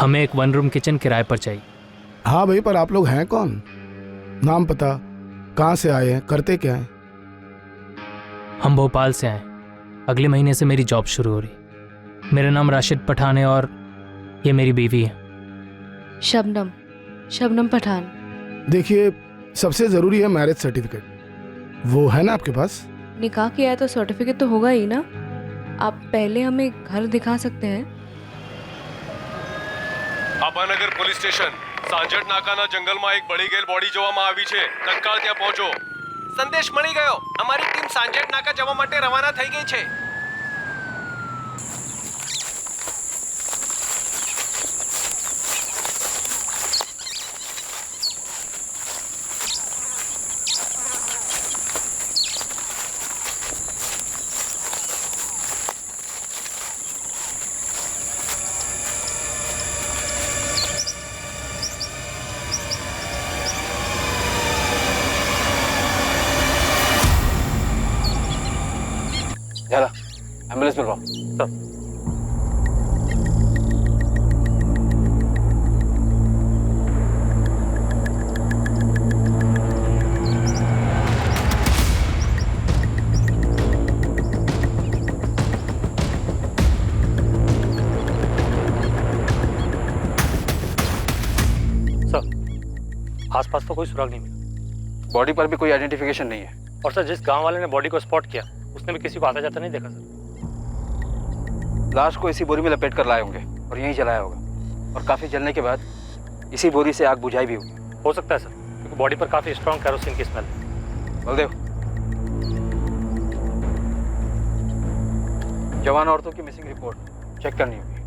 हमें एक 1 room kitchen किराए पर चाहिए। हाँ भाई, पर आप लोग हैं कौन? नाम पता, कहाँ से आए हैं, करते क्या हैं? हम भोपाल से आए। अगले महीने से मेरी जॉब शुरू हो रही। मेरा नाम राशिद पठान है और ये मेरी बीवी है। शबनम पठान। देखिए, सबसे ज़रूरी है मैरिज सर्टिफिकेट। वो है ना आपके पास? निकाह किया है तो सर्टिफिकेट तो होगा ही ना। आप पहले हमें घर दिखा सकते हैं? આપાનગર પોલીસ સ્ટેશન સાંજટ નાકાના જંગલમાં એક બળી ગયેલ બોડી જોવામાં આવી છે. તત્કાળ ત્યાં પહોંચો. સંદેશ મળી ગયો. અમારી ટીમ સાંજટ નાકા જવા માટે રવાના થઈ ગઈ છે. चला एम्बुलेंस में सर। सर, आसपास तो कोई सुराग नहीं मिला। बॉडी पर भी कोई आइडेंटिफिकेशन नहीं है। और सर, जिस गांव वाले ने बॉडी को स्पॉट किया उसने भी किसी को आता जाता नहीं देखा सर। लाश को इसी बोरी में लपेट कर लाए होंगे और यहीं जलाया होगा, और काफी जलने के बाद इसी बोरी से आग बुझाई भी होगी। हो सकता है सर, क्योंकि बॉडी पर काफी स्ट्रॉन्ग कैरोसिन की स्मेल है। बलदेव, जवान औरतों की मिसिंग रिपोर्ट चेक करनी होगी।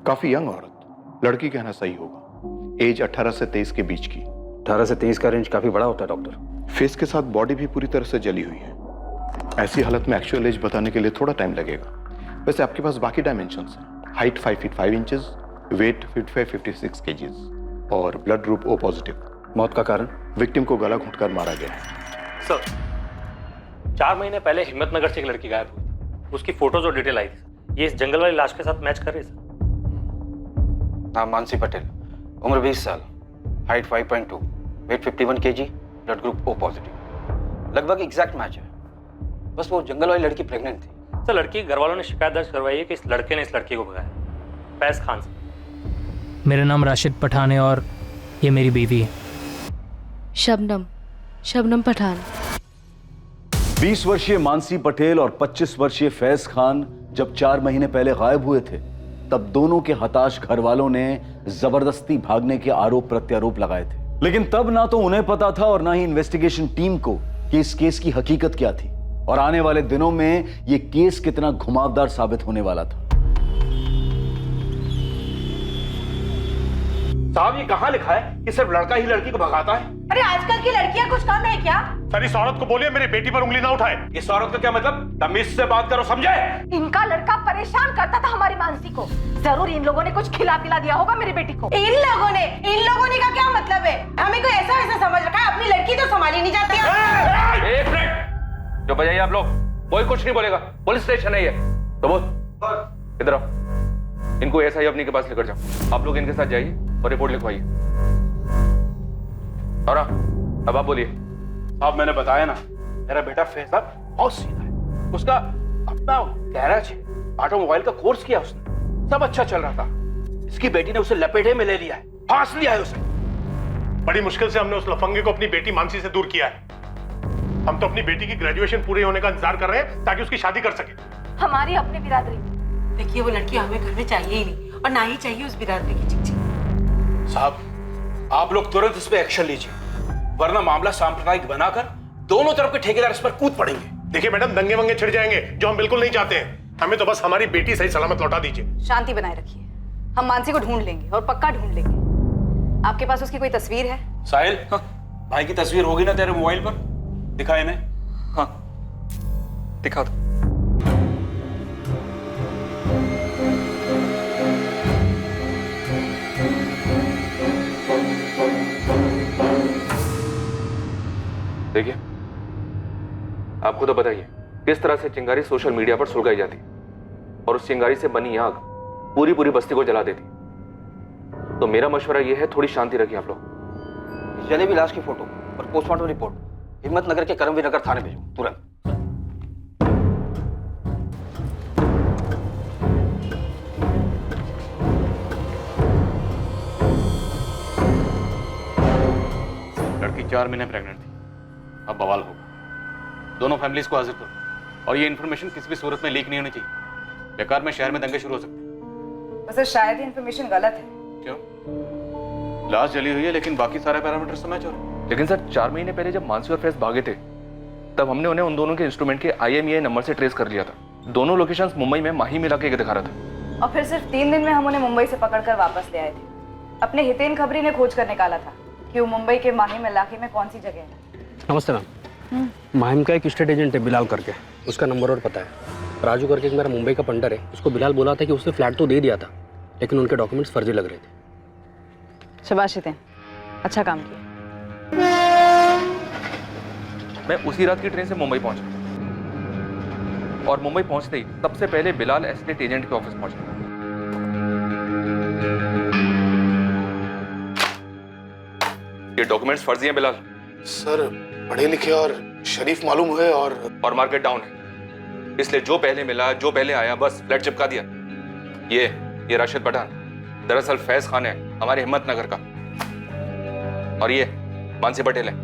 काफी यंग औरत, लड़की कहना सही होगा। एज 18 से 23 के बीच की। 18 से 23 का रेंज काफी बड़ा होता है डॉक्टर। फेस के साथ बॉडी भी पूरी तरह से जली हुई है। ऐसी हालत में एक्चुअल एज बताने के लिए थोड़ा टाइम लगेगा। वैसे आपके पास बाकी डायमेंशंस हैं। Height 5 feet 5 inches, weight 55-56 KGs और ब्लड ग्रुप O पॉजिटिव। मौत का कारण? विक्टिम को गला घोंटकर मारा गया है। सर, 4 महीने पहले हिम्मतनगर से एक लड़की गायब हुई। उसकी फोटोज और डिटेल आई थी। ये इस जंगल वाली लाश के साथ मैच कर रही है सर। नाम मानसी पटेल, उम्र 20 साल, height 5.2, weight 51 KG, blood group O positive. लगभग एग्जैक्ट मैच है। बस वो जंगल वाली लड़की प्रेग्नेंट थी। सर, लड़की घर वालों ने शिकायत दर्ज करवाई है कि इस लड़के ने इस लड़की को भगाया। फैज खान से। मेरा नाम राशिद पठान है और ये मेरी बीवी है। शबनम पठान। 20 वर्षीय मानसी पटेल और 25 वर्षीय फैज खान जब 4 महीने पहले गायब हुए थे, तब दोनों के हताश घर वालों ने जबरदस्ती भागने के आरोप प्रत्यारोप लगाए थे। लेकिन तब ना तो उन्हें पता था और ना ही इन्वेस्टिगेशन टीम को कि इस केस की हकीकत क्या थी और आने वाले दिनों में यह केस कितना घुमावदार साबित होने वाला था। साहब, ये कहाँ लिखा है कि सिर्फ लड़का ही लड़की को भगाता है? अरे आजकल की लड़कियां कुछ कम है क्या? सर, इस औरत को बोलिए मेरी बेटी पर उंगली ना उठाए। इस औरत का क्या मतलब? तमीज से बात करो, समझे? इनका लड़का परेशान करता था हमारी मानसी को। जरूर इन लोगों ने कुछ खिला पिला दिया होगा मेरी बेटी को। इन लोगों ने का क्या मतलब है? हमें कोई ऐसा वैसा समझ रखा है? अपनी लड़की तो संभाली नहीं जाती है। एक मिनट, जो बजाइए आप लोग। कोई कुछ नहीं बोलेगा, पुलिस स्टेशन है ये। तो बोल, इधर आओ। इनको एसआई अपनी के पास लेकर जाओ। आप लोग इनके साथ जाइए और रिपोर्ट लिखवाइए। और अब आप बोलिए। साहब, मैंने बताया ना, मेरा बेटा फैसला बहुत सीधा है। उसका अपना गैराज है, ऑटोमोबाइल का कोर्स किया उसने, सब अच्छा चल रहा था। इसकी बेटी ने उसे लपेटे में ले लिया है, फांस लिया है उसे। बड़ी मुश्किल से हमने उस लफंगे को अपनी बेटी मानसी से दूर किया है। हम तो अपनी बेटी की ग्रेजुएशन पूरे होने का इंतजार कर रहे हैं ताकि उसकी शादी कर सके। हमारी अपनी बिरादरी। देखिए, वो लड़की हमें घर में चाहिए ही नहीं और ना ही चाहिए उस बिरादरी की चिट्ठी। साहब, आप लोग तुरंत इस पे एक्शन लीजिए, वरना मामला सांप्रदायिक बनाकर दोनों तरफ के ठेकेदार इस पर कूद पड़ेंगे। देखिए मैडम, दंगे वंगे छिड़ जाएंगे, जो हम बिल्कुल नहीं चाहते हैं। हमें तो बस हमारी बेटी सही सलामत लौटा दीजिए। शांति बनाए रखिए, हम मानसी को ढूंढ लेंगे और पक्का ढूंढ लेंगे। आपके पास उसकी कोई तस्वीर है? साहिल, भाई की तस्वीर होगी ना तेरे मोबाइल पर? दिखा इन्हें। हाँ, दिखा दो। देखिए, आपको तो बताइए किस तरह से चिंगारी सोशल मीडिया पर सुलगाई जाती और उस चिंगारी से बनी आग पूरी पूरी बस्ती को जला देती। तो मेरा मशवरा यह है, थोड़ी शांति रखिए आप लोग। जले भी लाश की फोटो और पोस्टमार्टम रिपोर्ट हिम्मतनगर के करमवीर नगर थाने भेजो तुरंत। लड़की 4 महीने प्रेग्नेंट थी, अब बवाल होगा। दोनों फैमिलीज को हाजिर करो और ये इन्फॉर्मेशन किसी भी सूरत में लीक नहीं होनी चाहिए। बेकार में शहर में दंगे शुरू हो सकते हैं। वैसे शायद ये इन्फॉर्मेशन गलत है। क्यों? लाश जली हुई है लेकिन बाकी सारे पैरामीटर्स तो मैच हो रहे हैं। लेकिन सर 4 महीने पहले जब मानसी और फैज भागे थे, तब हमने उन्हें उन दोनों के इंस्ट्रूमेंट के IMEI नंबर से ट्रेस कर लिया था। दोनों लोकेशंस मुंबई में माही मिला के दिखा रहा था। और फिर सिर्फ 3 दिन में हम उन्हें मुंबई से पकड़कर वापस ले आए थे। अपने हितेन खबरी ने खोज कर निकाला था कि वो मुंबई के माहिम इलाके में कौन सी जगह है। नमस्ते मैम। माहिम का एक स्टेट एजेंट है बिलाल करके, उसका नंबर और पता है। राजू करके एक मेरा मुंबई का पंडर है, उसको बिलाल बोला था कि उसने फ्लैट तो दे दिया था, लेकिन उनके डॉक्यूमेंट्स फर्जी लग रहे थे। शाबाश हितेन, अच्छा काम किया। मैं उसी रात की ट्रेन से मुंबई पहुंचा और मुंबई पहुंचते ही सबसे पहले बिलाल एस्टेट एजेंट के ऑफिस पहुंचा। ये डॉक्यूमेंट्स फर्जी हैं बिलाल। सर पढ़े लिखे और शरीफ मालूम हुए और मार्केट डाउन है, इसलिए जो पहले मिला, जो पहले आया, बस फ्लैट चिपका दिया। ये राशिद पठान दरअसल फैज खान है, हमारे हिम्मतनगर का, और ये मानसी पटेल है।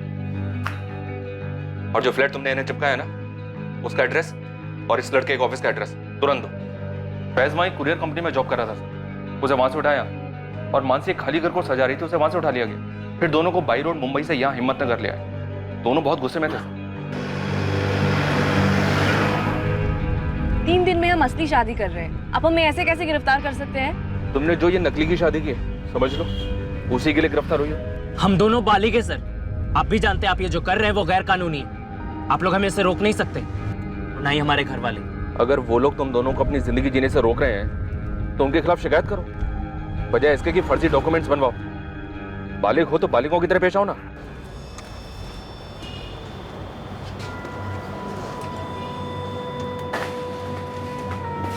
और जो फ्लैट तुमने इन्हें चिपकाया ना, उसका एड्रेस और इस लड़के के ऑफिस का एड्रेस तुरंत दो। फैज वहीं कुरियर कंपनी में जॉब कर रहा था, उसे वहां से उठाया और मानसी एक खाली घर को सजा रही थी, उसे वहां से उठा लिया गया। फिर दोनों को बाई रोड मुंबई से यहाँ हिम्मतनगर ले आए। दोनों बहुत गुस्से में थे। 3 दिन में हम असली शादी कर रहे हैं, आप हमें ऐसे कैसे गिरफ्तार कर सकते हैं? तुमने जो ये नकली की शादी की है, समझ लो उसी के लिए गिरफ्तार हुई हो। हम दोनों बालिग हैं सर, आप भी जानते हैं आप ये जो कर रहे हैं वो गैर कानूनी है। आप लोग हमें इससे रोक नहीं सकते, ना ही हमारे घर वाले। अगर वो लोग तुम दोनों को अपनी जिंदगी जीने से रोक रहे हैं तो उनके खिलाफ शिकायत करो, बजाय इसके कि फर्जी डॉक्यूमेंट्स बनवाओ। बालिग हो तो बालिगों की तरह पेश आओ ना।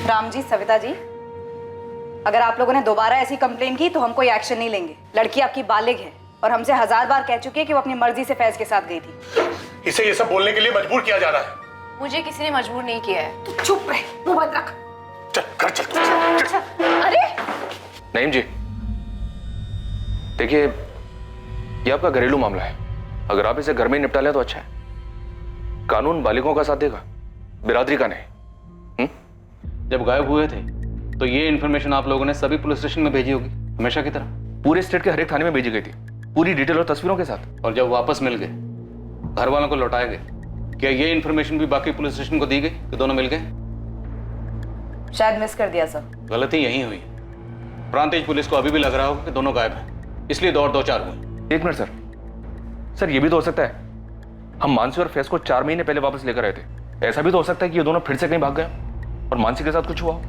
राम जी, सविता जी, अगर आप लोगों ने दोबारा ऐसी कंप्लेन की तो हम कोई एक्शन नहीं लेंगे। लड़की आपकी बालिग है और हमसे 1000 बार कह चुकी है कि वो अपनी मर्जी से फैज के साथ गई थी। इसे ये सब बोलने के लिए मजबूर किया जा रहा है। मुझे किसी ने मजबूर नहीं किया है। तू चुप रहे, मुंह बंद रख। चल घर चल। अरे नईम जी, देखिए ये आपका घरेलू मामला है, अगर आप इसे घर में निपटा लें तो अच्छा है। कानून बालिगों का साथ देगा, बिरादरी का नहीं। जब गायब हुए थे तो ये इन्फॉर्मेशन आप लोगों ने सभी पुलिस स्टेशन में भेजी होगी, हमेशा की तरह। पूरे स्टेट के हर एक थाने में भेजी गई थी, पूरी डिटेल और तस्वीरों के साथ। और जब वापस मिल गए, घर वालों को लौटाए गए, क्या ये इन्फॉर्मेशन भी बाकी पुलिस स्टेशन को दी गई कि दोनों मिल गए? शायद मिस कर दिया सर। गलती यही हुई। प्रांतीय पुलिस को अभी भी लग रहा होगा कि दोनों गायब हैं, इसलिए दौड़ 2-4 हुए। 1 मिनट सर, ये भी तो हो सकता है हम मानसी और फैज को 4 महीने पहले वापस लेकर आए थे। ऐसा भी तो हो सकता है कि ये दोनों फिर से कहीं भाग गए और मानसी के साथ कुछ हुआ हो।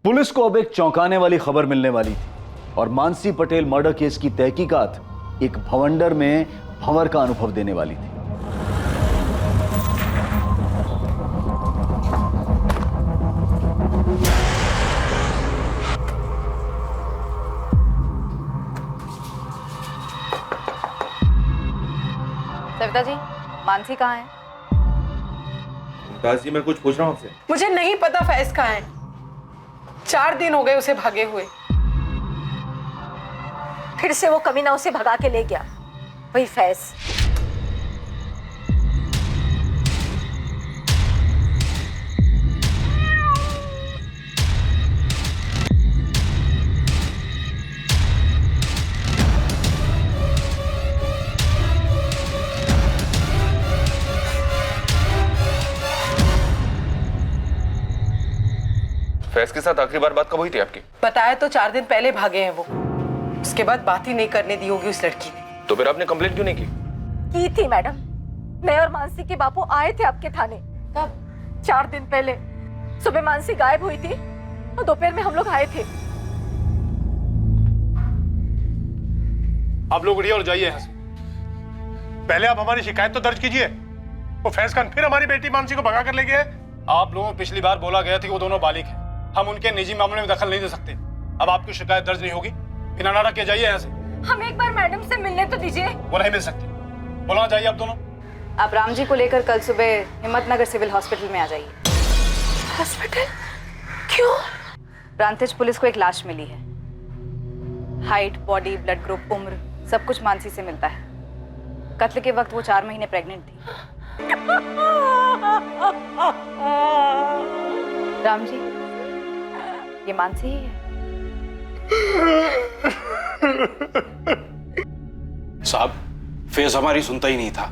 पुलिस को अब एक चौंकाने वाली खबर मिलने वाली थी और मानसी पटेल मर्डर केस की तहकीकात एक भवंडर में भंवर का अनुभव देने वाली थी। सविता जी, मानसी कहाँ है? दास जी, मैं कुछ पूछ रहा हूँ आपसे। मुझे नहीं पता फैज कहाँ है। 4 दिन हो गए उसे भागे हुए। फिर से वो कमीना उसे भगा के ले गया, वही फैज। फैज के साथ आखिरी बार बात कब हुई थी आपकी? बताया तो 4 दिन पहले भागे हैं वो। उसके बाद बात ही नहीं करने दी होगी उस लड़की ने। तो फिर आपने कंप्लेंट क्यों नहीं की? की थी मैडम, मैं और मानसी के बापू आए थे आपके थाने। कब? 4 दिन पहले। सुबह मानसी गायब हुई थी और दोपहर में हम लोग आए थे। आप लोग उठिए और जाइए यहाँ से। पहले आप हमारी शिकायत तो दर्ज कीजिए। वो फैज खान फिर हमारी बेटी मानसी को भगा कर ले गए। आप लोगों को पिछली बार बोला गया था कि वो दोनों बालिग हैं, हम उनके निजी मामले में दखल नहीं दे सकते। अब आपकी शिकायत दर्ज नहीं होगी, बिना नाटक के जाइए यहाँ से। हम एक बार मैडम से मिलने तो दीजिए। वो नहीं मिल सकती, बोला जाइए आप दोनों। आप राम जी को लेकर कल सुबह हिम्मतनगर सिविल हॉस्पिटल में आ जाइए। हॉस्पिटल? क्यों? प्रांतिज पुलिस को एक लाश मिली है। हाइट, बॉडी, ब्लड ग्रुप, उम्र सब कुछ मानसी से मिलता है। कत्ल के वक्त वो 4 महीने प्रेग्नेंट थी। राम जी, ये मानसी ही है। साहब, फेज हमारी सुनता ही नहीं था।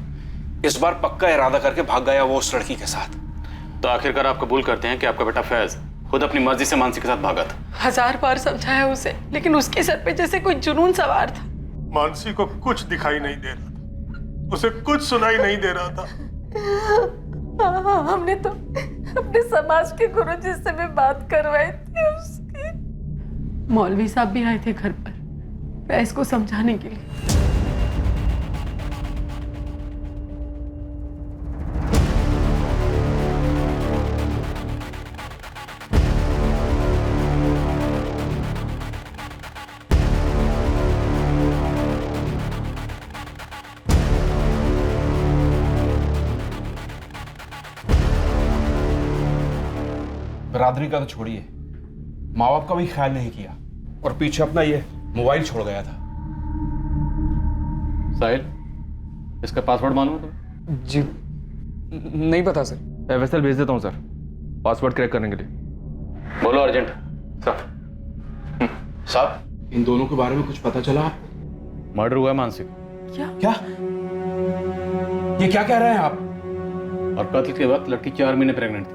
इस बार पक्का इरादा करके भाग गया वो उस लड़की के साथ। तो आखिरकार आप कबूल करते हैं कि आपका बेटा फैज खुद अपनी मर्जी से मानसी के साथ भागा था? 1000 बार समझाया उसे, लेकिन उसके सर पे जैसे कोई जुनून सवार था। मानसी को कुछ दिखाई नहीं दे रहा था, उसे कुछ सुनाई नहीं दे रहा था। हमने तो अपने समाज के गुरु जी से भी बात करवाई थी उसकी। मौलवी साहब भी आए थे घर पर फैज को समझाने के लिए। बिरादरी का तो छोड़िए, माँ बाप का भी ख्याल नहीं किया और पीछे अपना ये मोबाइल छोड़ गया था। साहिल, इसका पासवर्ड मालूम है तुम्हें? जी नहीं पता सर। एफएसएल भेज देता हूँ सर, पासवर्ड क्रैक करने के लिए। बोलो अर्जेंट। सर साहब, इन दोनों के बारे में कुछ पता चला आपको? मर्डर हुआ है मानसी का। क्या? ये क्या कह रहे हैं आप? और कत्ल के वक्त लड़की 4 महीने प्रेग्नेंट थी।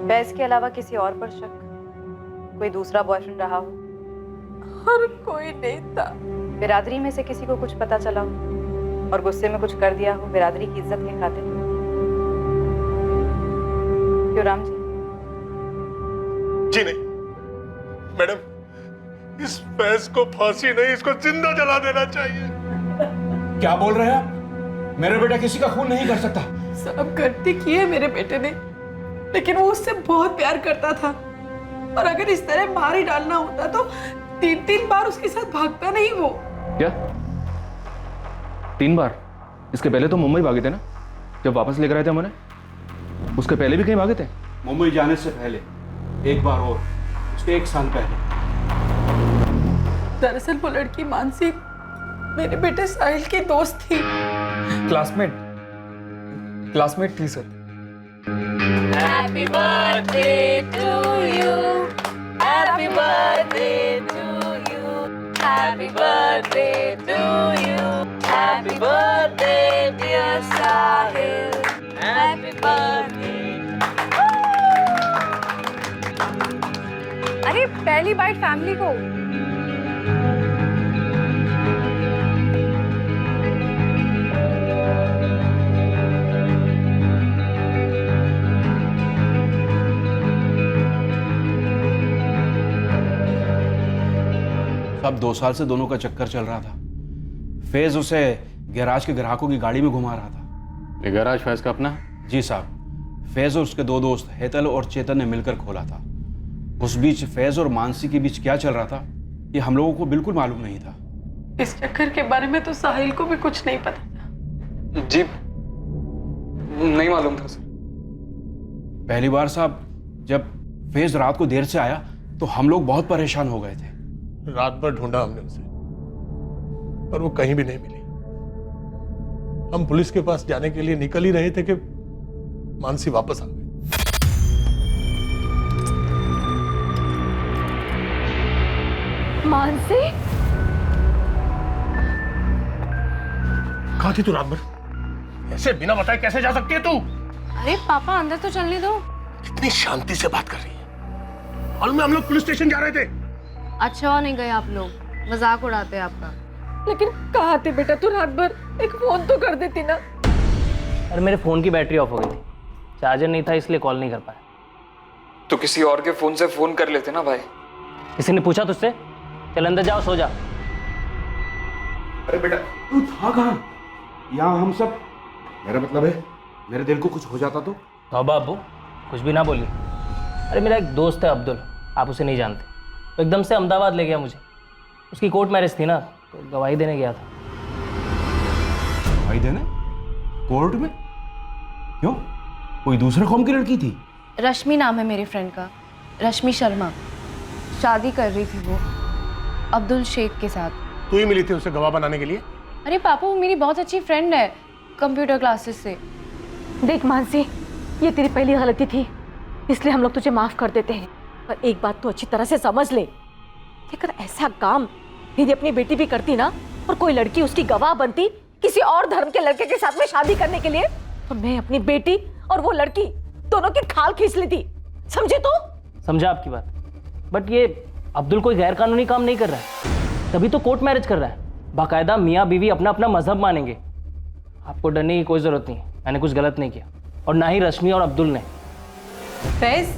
फैज के अलावा किसी और पर शक? कोई दूसरा बॉयफ्रेंड रहा हो? और कोई नहीं था। बिरादरी में से किसी को कुछ पता चला हो और गुस्से में कुछ कर दिया हो बिरादरी की इज्जत के खातिर? क्यों राम जी? जी नहीं मैडम, इस फैज को फांसी नहीं, इसको जिंदा जला देना चाहिए। क्या बोल रहे हैं आप? मेरा बेटा किसी का खून नहीं कर सकता। सब गलती की है मेरे बेटे ने, लेकिन वो उससे बहुत प्यार करता था और अगर इस तरह मार ही डालना होता तो 3 बार उसके साथ भागता नहीं वो। क्या 3 बार? इसके पहले तो मुंबई भागे थे ना, जब वापस लेकर आए थे हमने। उसके पहले भी कहीं भागे थे? मुंबई जाने से पहले एक बार और, उसके 1 साल पहले। दरअसल वो लड़की मानसी मेरे बेटे साहिल की दोस्त थी। क्लासमेट थी sir. Happy birthday to you. Happy birthday to you. Happy birthday to you. Happy birthday dear Sahil. Happy birthday. अरे पहली बाइट फैमिली को। अब 2 साल से दोनों का चक्कर चल रहा था। फैज उसे गैराज के ग्राहकों की गाड़ी में घुमा रहा था। ये गैराज फैज का अपना? जी साहब, फैज और उसके 2 दोस्त हेतल और चेतन ने मिलकर खोला था। उस बीच फैज और मानसी के बीच क्या चल रहा था ये हम लोगों को बिल्कुल मालूम नहीं था। इस चक्कर के बारे में तो साहिल को भी कुछ नहीं पता था। जी नहीं मालूम था सर। पहली बार साहब जब फैज रात को देर से आया तो हम लोग बहुत परेशान हो गए थे। रात भर ढूंढा हमने उसे, पर वो कहीं भी नहीं मिली। हम पुलिस के पास जाने के लिए निकल ही रहे थे कि मानसी वापस आ गई। मानसी? कहाँ थी तू रात भर? ऐसे बिना बताए कैसे जा सकती है तू? अरे पापा अंदर तो चलने दो। कितनी शांति से बात कर रही है। मालूम है हम लोग पुलिस स्टेशन जा रहे थे। अच्छा हो नहीं गए आप लोग, मजाक उड़ाते हैं आपका। लेकिन कहाँ थे बेटा तू रात भर? एक फोन तो कर देती ना। अरे मेरे फ़ोन की बैटरी ऑफ हो गई थी, चार्जर नहीं था इसलिए कॉल नहीं कर पाया। तो किसी और के फोन से फोन कर लेते ना भाई। किसी ने पूछा तुझसे? चल अंदर जाओ, सो जा। अरे बेटा तू था कहाँ? यहाँ हम सब, मेरा मतलब है मेरे दिल को कुछ हो जाता तो? तौबा अब्बू, कुछ भी ना बोलिए। अरे मेरा एक दोस्त है अब्दुल, आप उसे नहीं जानते, तो एकदम से अहमदाबाद ले गया मुझे। उसकी कोर्ट मैरिज थी ना, तो गवाही देने गया था। गवाही देने? कोर्ट में? क्यों? कोई दूसरे कौम की लड़की थी? रश्मि नाम है मेरे फ्रेंड का, रश्मि शर्मा। शादी कर रही थी वो अब्दुल शेख के साथ। तू ही मिली थी उसे गवाह बनाने के लिए? अरे पापा, वो मेरी बहुत अच्छी फ्रेंड है कंप्यूटर क्लासेस से। देख मानसी, ये तेरी पहली गलती थी, इसलिए हम लोग तुझे माफ कर देते हैं। पर एक बात तो अच्छी तरह से समझ ले, कि अगर ऐसा काम यदि अपनी बेटी भी करती ना, और कोई लड़की उसकी गवाह बनती किसी और धर्म के लड़के के साथ में शादी करने के लिए, तो मैं अपनी बेटी और वो लड़की दोनों की खाल खींच लेती। समझे तू? समझा आपकी बात, बट ये अब्दुल कोई गैर कानूनी काम नहीं कर रहा है, तभी तो कोर्ट मैरिज कर रहा है। बाकायदा मियाँ बीवी अपना अपना मजहब मानेंगे। आपको डरने की कोई जरूरत नहीं, मैंने कुछ गलत नहीं किया, और ना ही रश्मि और अब्दुल ने। फैज,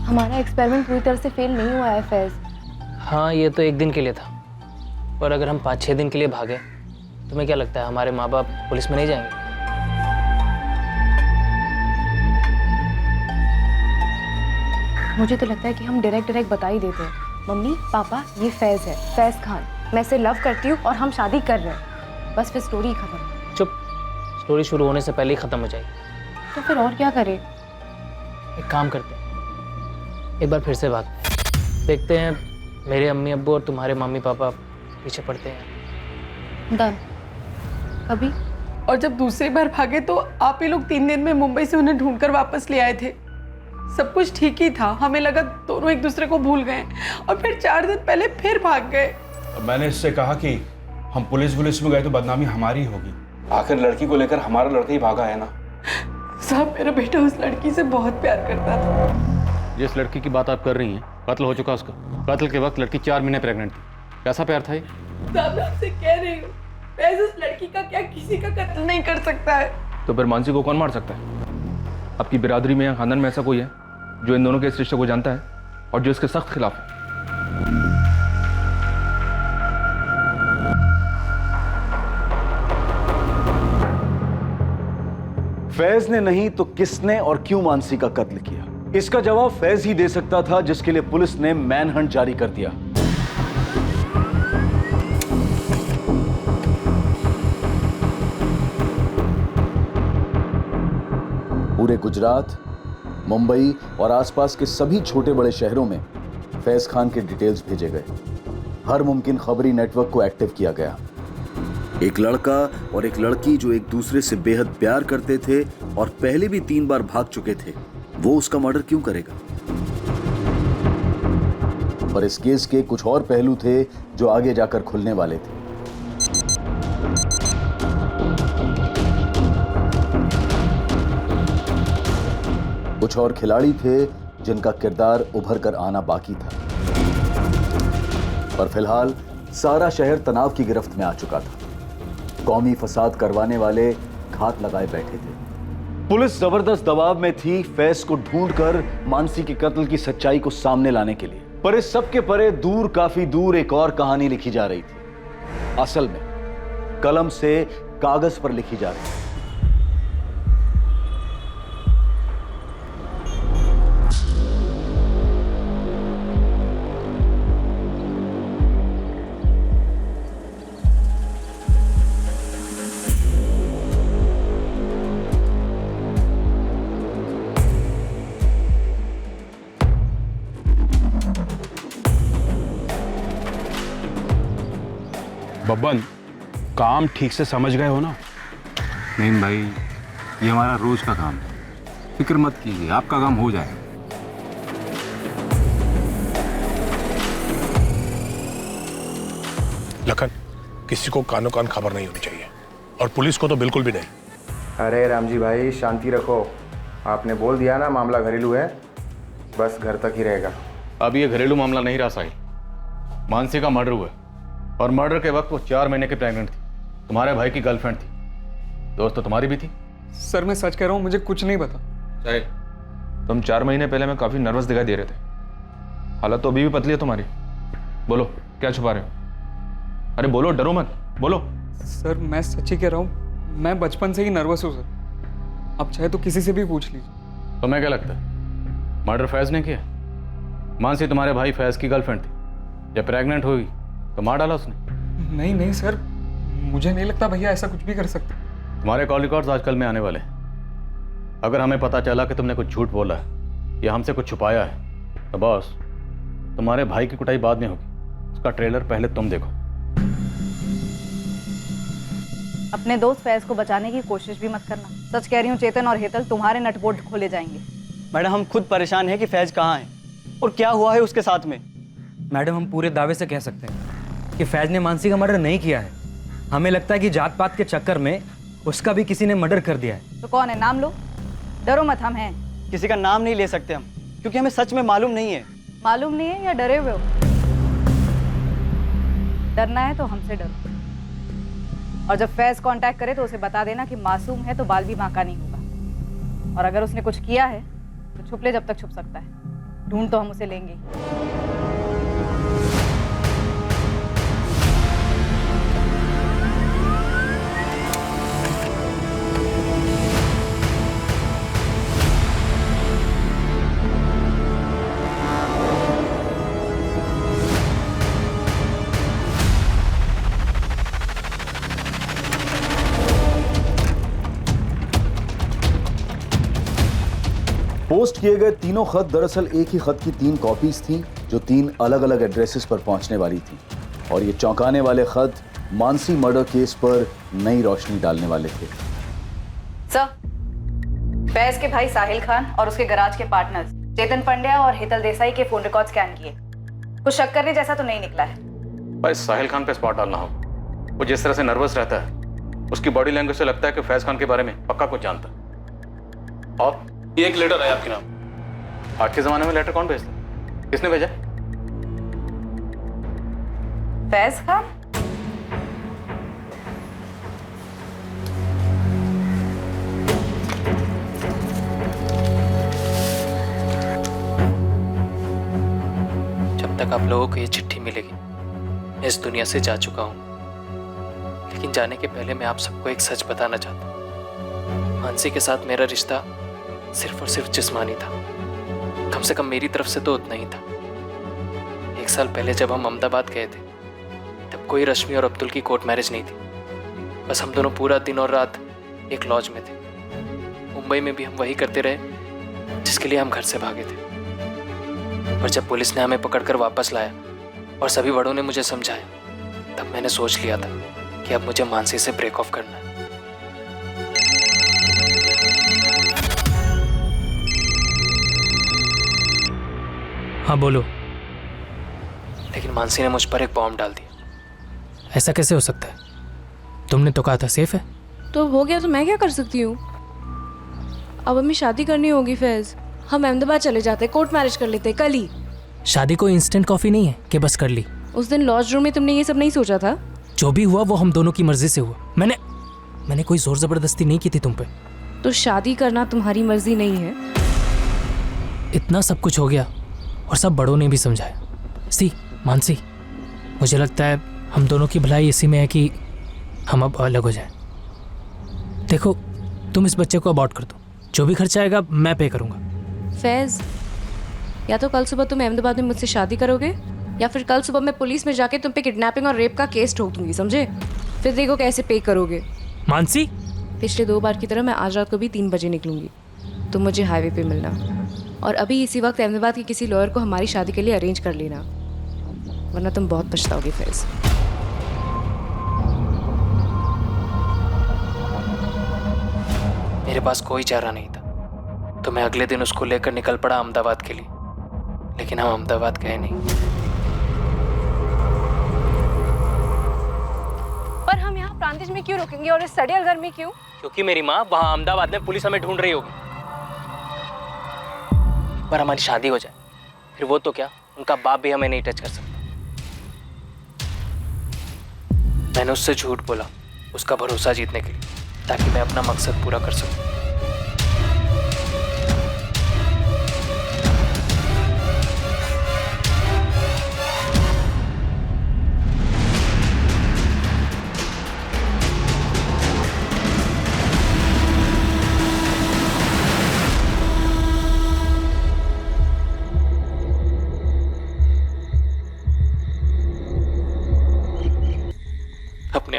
हमारा एक्सपेरिमेंट पूरी तरह से फेल नहीं हुआ है फैज। हाँ, ये तो एक दिन के लिए था, और अगर हम 5-6 दिन के लिए भागे, तुम्हें क्या लगता है हमारे माँ बाप पुलिस में नहीं जाएंगे? मुझे तो लगता है कि हम डायरेक्ट बता ही देते हैं, मम्मी पापा ये फैज है, फैज खान, मैं इसे लव करती हूँ और हम शादी कर रहे हैं, बस फिर स्टोरी खत्म। चुप, स्टोरी शुरू होने से पहले ही ख़त्म हो जाएगी। तो फिर और क्या करें? एक काम करते हैं, एक बार फिर से बात देखते हैं, मेरे अम्मी अब्बू और तुम्हारे मम्मी पापा पीछे पड़ते हैं। डन। अभी? और जब दूसरी बार भागे तो आप ही लोग 3 दिन में मुंबई से उन्हें ढूंढकर वापस ले आए थे। सब कुछ ठीक ही था, हमें लगा दोनों एक दूसरे को भूल गए, और फिर 4 दिन पहले फिर भाग गए। मैंने इससे कहा कि हम पुलिस में गए तो बदनामी हमारी होगी। आखिर लड़की को लेकर हमारा लड़का ही भागा है ना। साहब, मेरा बेटा उस लड़की से बहुत प्यार करता था। जिस लड़की की बात आप कर रही हैं, कत्ल हो चुका उसका। कत्ल के वक्त लड़की 4 महीने प्रेग्नेंट थी। कैसा प्यार था ये? साहब, मैं आपसे कह रही हूँ, वैसे उस लड़की का क्या किसी का कत्ल नहीं कर सकता है। तो फिर मानसी को कौन मार सकता है? आपकी बिरादरी में या खानदान में ऐसा कोई है जो इन दोनों के इस रिश्ते को जानता है और जो इसके सख्त खिलाफ है? फैज ने नहीं तो किसने और क्यों मानसी का कत्ल किया? इसका जवाब फैज ही दे सकता था, जिसके लिए पुलिस ने मैनहंट जारी कर दिया। पूरे गुजरात, मुंबई और आसपास के सभी छोटे बड़े शहरों में फैज खान के डिटेल्स भेजे गए। हर मुमकिन खबरी नेटवर्क को एक्टिव किया गया। एक लड़का और एक लड़की जो एक दूसरे से बेहद प्यार करते थे और पहले भी 3 बार भाग चुके थे, वो उसका मर्डर क्यों करेगा? पर इस केस के कुछ और पहलू थे जो आगे जाकर खुलने वाले थे। कुछ और खिलाड़ी थे जिनका किरदार उभर कर आना बाकी था। पर फिलहाल सारा शहर तनाव की गिरफ्त में आ चुका था। कौमी फसाद करवाने वाले घात लगाए बैठे थे। पुलिस जबरदस्त दबाव में थी फैज को ढूंढकर मानसी के कत्ल की सच्चाई को सामने लाने के लिए। पर इस सब के परे दूर, काफी दूर एक और कहानी लिखी जा रही थी। असल में कलम से कागज पर लिखी जा रही थी। बब्बन, काम ठीक से समझ गए हो ना? नहीं भाई, ये हमारा रोज का काम है, फिक्र मत कीजिए, आपका काम हो जाएगा। लखन, किसी को कानो कान खबर नहीं होनी चाहिए, और पुलिस को तो बिल्कुल भी नहीं। अरे रामजी भाई, शांति रखो। आपने बोल दिया ना मामला घरेलू है, बस घर तक ही रहेगा। अब ये घरेलू मामला नहीं रहा साहिल। मानसी का मर्डर हुआ और मर्डर के वक्त वो 4 महीने की प्रेग्नेंट थी। तुम्हारे भाई की गर्लफ्रेंड थी। दोस्त तो तुम्हारी भी थी। सर मैं सच कह रहा हूँ, मुझे कुछ नहीं पता। साहिल, तुम 4 महीने पहले में काफी नर्वस दिखाई दे रहे थे। हालत तो अभी भी पतली है तुम्हारी। बोलो क्या छुपा रहे हो? अरे बोलो, डरो मत, बोलो। सर मैं सच ही कह रहा हूँ, मैं बचपन से ही नर्वस हूँ सर। आप चाहे तो किसी से भी पूछ लीजिए। तुम्हें क्या लगता है मर्डर फैज ने किया? मानसी तुम्हारे भाई फैज की गर्लफ्रेंड थी, जब प्रेग्नेंट हुई तो मार डाला उसने। नहीं नहीं सर, मुझे नहीं लगता भैया ऐसा कुछ भी कर सकते। तुम्हारे कॉल रिकॉर्ड्स आजकल में आने वाले हैं। अगर हमें पता चला कि तुमने कुछ झूठ बोला है या हमसे कुछ छुपाया है तो बॉस तुम्हारे भाई की कुटाई बाद में होगी। उसका ट्रेलर पहले तुम देखो। अपने दोस्त फैज को बचाने की कोशिश भी मत करना। सच कह रही हूँ, चेतन और हेतल तुम्हारे नटबोल्ट खोले जाएंगे। मैडम हम खुद परेशान हैं कि फैज कहाँ है और क्या हुआ है उसके साथ में। मैडम हम पूरे दावे से कह सकते हैं कि फैज ने मानसी का मर्डर नहीं किया है। हमें लगता है कि जात पात के चक्कर में उसका भी किसी ने मर्डर कर दिया है। तो कौन है? नाम लो। डरो मत, हम हैं। किसी का नाम नहीं ले सकते हम, क्योंकि हमें सच में मालूम नहीं है। मालूम नहीं है या डरे हुए हो? डरना है तो हमसे डरो, और जब फैज कांटेक्ट करे तो उसे बता देना कि मासूम है तो बाल भी बांका नहीं होगा। और अगर उसने कुछ किया है तो छुप ले जब तक छुप सकता है। ढूंढ तो हम उसे लेंगे ही। पोस्ट किए गए तीनों खत दरअसल एक ही खत की 3 कॉपीज थीं जो 3 अलग अलग एड्रेसेस पर पहुंचने वाली थी, और ये चौंकाने वाले खत मानसी मर्डर केस पर नई रोशनी डालने वाले थे। सर, फैज के भाई साहिल खान और उसके गराज के पार्टनर्स चेतन पंड्या और हेतल देसाई के फोन रिकॉर्ड स्कैन किए। कुछ शक करने जैसा तो नहीं निकला है। भाई साहिल खान पे स्पॉट डालना होगा। वो जिस तरह से नर्वस रहता है, उसकी बॉडी लैंग्वेज से लगता है कि फैज खान के बारे में पक्का कुछ जानता है। और ये एक लेटर है आपके नाम। आज के जमाने में लेटर कौन भेजता? किसने भेजा? फैज खान? जब तक आप लोगों को ये चिट्ठी मिलेगी मैं इस दुनिया से जा चुका हूँ, लेकिन जाने के पहले मैं आप सबको एक सच बताना चाहता हूँ। मानसी के साथ मेरा रिश्ता सिर्फ और सिर्फ जिस्मानी था। कम से कम मेरी तरफ से तो उतना ही था। 1 साल पहले जब हम अहमदाबाद गए थे तब कोई रश्मि और अब्दुल की कोर्ट मैरिज नहीं थी। बस हम दोनों पूरा दिन और रात एक लॉज में थे। मुंबई में भी हम वही करते रहे जिसके लिए हम घर से भागे थे। पर जब पुलिस ने हमें पकड़कर वापस लाया और सभी बड़ों ने मुझे समझाया, तब मैंने सोच लिया था कि अब मुझे मानसी से ब्रेक ऑफ करना है। हाँ बोलो। लेकिन मानसी ने मुझ पर एक बॉम्ब डाल दिया। ऐसा कैसे हो सकता है? तुमने तो कहा था सेफ है। तो हो गया तो मैं क्या कर सकती हूँ? अब हमें शादी करनी होगी फैज। हम अहमदाबाद चले जाते, कोर्ट मैरिज कर लेते कल ही। शादी कोई इंस्टेंट कॉफी नहीं है कि बस कर ली। उस दिन लॉज रूम में तुमने ये सब नहीं सोचा था? जो भी हुआ वो हम दोनों की मर्जी से हुआ। मैंने कोई जोर जबरदस्ती नहीं की थी तुम पे। तो शादी करना तुम्हारी मर्जी नहीं है? इतना सब कुछ हो गया और सब बड़ों ने भी समझाया। मानसी, मुझे लगता है हम दोनों की भलाई इसी में है कि हम अब अलग हो जाएं। देखो, तुम इस बच्चे को अबॉर्ट कर दो, जो भी खर्चा आएगा मैं पे करूंगा। फैज, या तो कल सुबह तुम अहमदाबाद में मुझसे शादी करोगे या फिर कल सुबह मैं पुलिस में जाके तुम पे किडनैपिंग और रेप का केस ठोक दूंगी, समझे? फिर देखो कैसे पे करोगे। मानसी, पिछले 2 बार की तरह मैं आज रात को भी 3 बजे निकलूंगी। तुम मुझे हाईवे पे मिलना और अभी इसी वक्त अहमदाबाद के किसी लॉयर को हमारी शादी के लिए अरेंज कर लेना, वरना तुम बहुत पछताओगे फैज। मेरे पास कोई चारा नहीं था तो मैं अगले दिन उसको लेकर निकल पड़ा अहमदाबाद के लिए, लेकिन हम अहमदाबाद गए नहीं। पर हम यहाँ प्रांतिज में क्यों रुकेंगे और इस सड़ियल घर में क्यों? क्योंकि मेरी माँ वहाँ अहमदाबाद में पुलिस हमें ढूंढ रही होगी। पर हमारी शादी हो जाए फिर वो तो क्या, उनका बाप भी हमें नहीं टच कर सकता। मैंने उससे झूठ बोला उसका भरोसा जीतने के लिए, ताकि मैं अपना मकसद पूरा कर सकूं।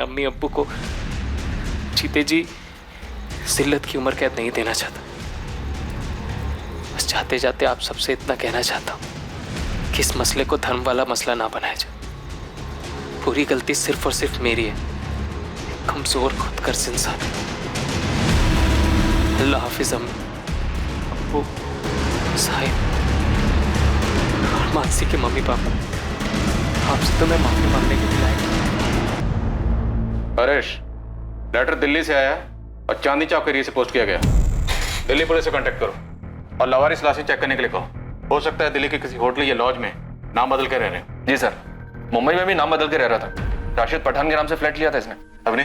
अम्मी अब्बू को जीते जी जिल्लत की उम्र कैद नहीं देना चाहता। बस जाते जाते आप सबसे इतना कहना चाहता हूँ कि इस मसले को धर्म वाला मसला ना बनाया जाए। पूरी गलती सिर्फ और सिर्फ मेरी है, कमजोर खुदगर्ज इंसान। अल्लाह हाफिज अम्मी अब्बू साहिब और मानसी के मम्मी पापा, आपसे तो मैं माफी मांगने के लिए आया। हरेश, लेटर दिल्ली से आया और चांदनी चौक के एरिया से पोस्ट किया गया। दिल्ली पुलिस से कांटेक्ट करो और लावारिस लाशें चेक करने के लिए कहो। हो सकता है दिल्ली के किसी होटल या लॉज में नाम बदल के रह रहे हैं। जी सर, मुंबई में भी नाम बदल के रह रहा था। राशिद पठान के नाम से फ्लैट लिया था इसने। अवनी,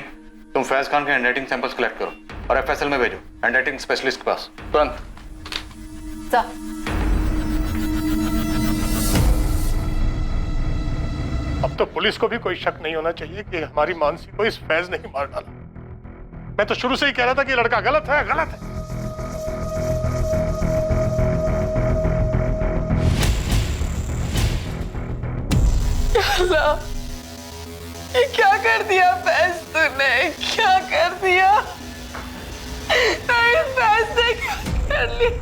तुम फैज खान के हैंडराइटिंग सैंपल्स कलेक्ट करो और एफएसएल में भेजो, हैंडराइटिंग स्पेशलिस्ट के पास तुरंत। अब तो पुलिस को भी कोई शक नहीं होना चाहिए कि हमारी मानसी को इस फैज ने ही मार डाला। मैं तो शुरू से ही कह रहा था कि लड़का गलत है, गलत है। अल्लाह, ये क्या कर दिया फैज तूने? क्या कर दिया? नहीं, फैज ने क्या कर लिया?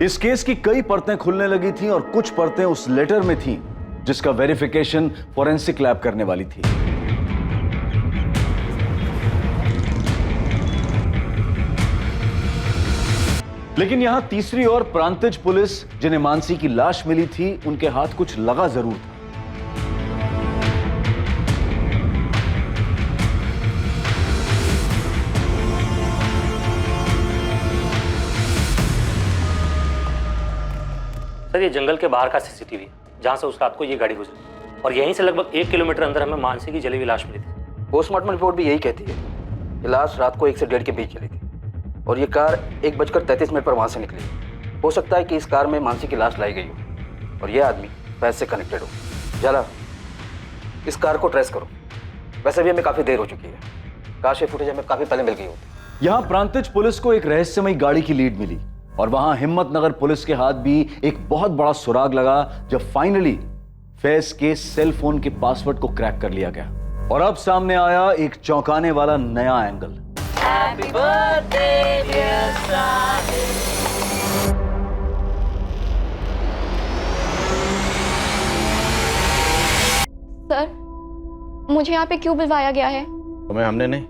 इस केस की कई परतें खुलने लगी थीं और कुछ परतें उस लेटर में थीं जिसका वेरिफिकेशन फॉरेंसिक लैब करने वाली थी। लेकिन यहां तीसरी ओर प्रांतिज पुलिस, जिन्हें मानसी की लाश मिली थी, उनके हाथ कुछ लगा जरूर था। सर, ये जंगल के बाहर का सीसीटीवी है जहाँ से उस रात को ये गाड़ी गुजरी, और यहीं से लगभग 1 किलोमीटर अंदर हमें मानसी की जली हुई लाश मिली थी। पोस्टमार्टम रिपोर्ट भी यही कहती है कि लाश रात को 1 से 1:30 के बीच चली थी और ये कार 1:33 पर वहाँ से निकली। हो सकता है कि इस कार में मानसी की लाश लाई गई हो और ये आदमी फैज से कनेक्टेड हो। जाला, इस कार को ट्रेस करो। वैसे भी हमें काफ़ी देर हो चुकी है, काश ये फुटेज हमें काफ़ी पहले मिल गई होती। यहां प्रांतिज पुलिस को एक रहस्यमयी गाड़ी की लीड मिली और वहां हिम्मतनगर पुलिस के हाथ भी एक बहुत बड़ा सुराग लगा जब फाइनली फैज के सेल फोन के पासवर्ड को क्रैक कर लिया गया और अब सामने आया एक चौंकाने वाला नया angle. Happy birthday, dear Sahil. Sir, मुझे यहाँ पे क्यों बुलवाया गया है? तुम्हें हमने नहीं,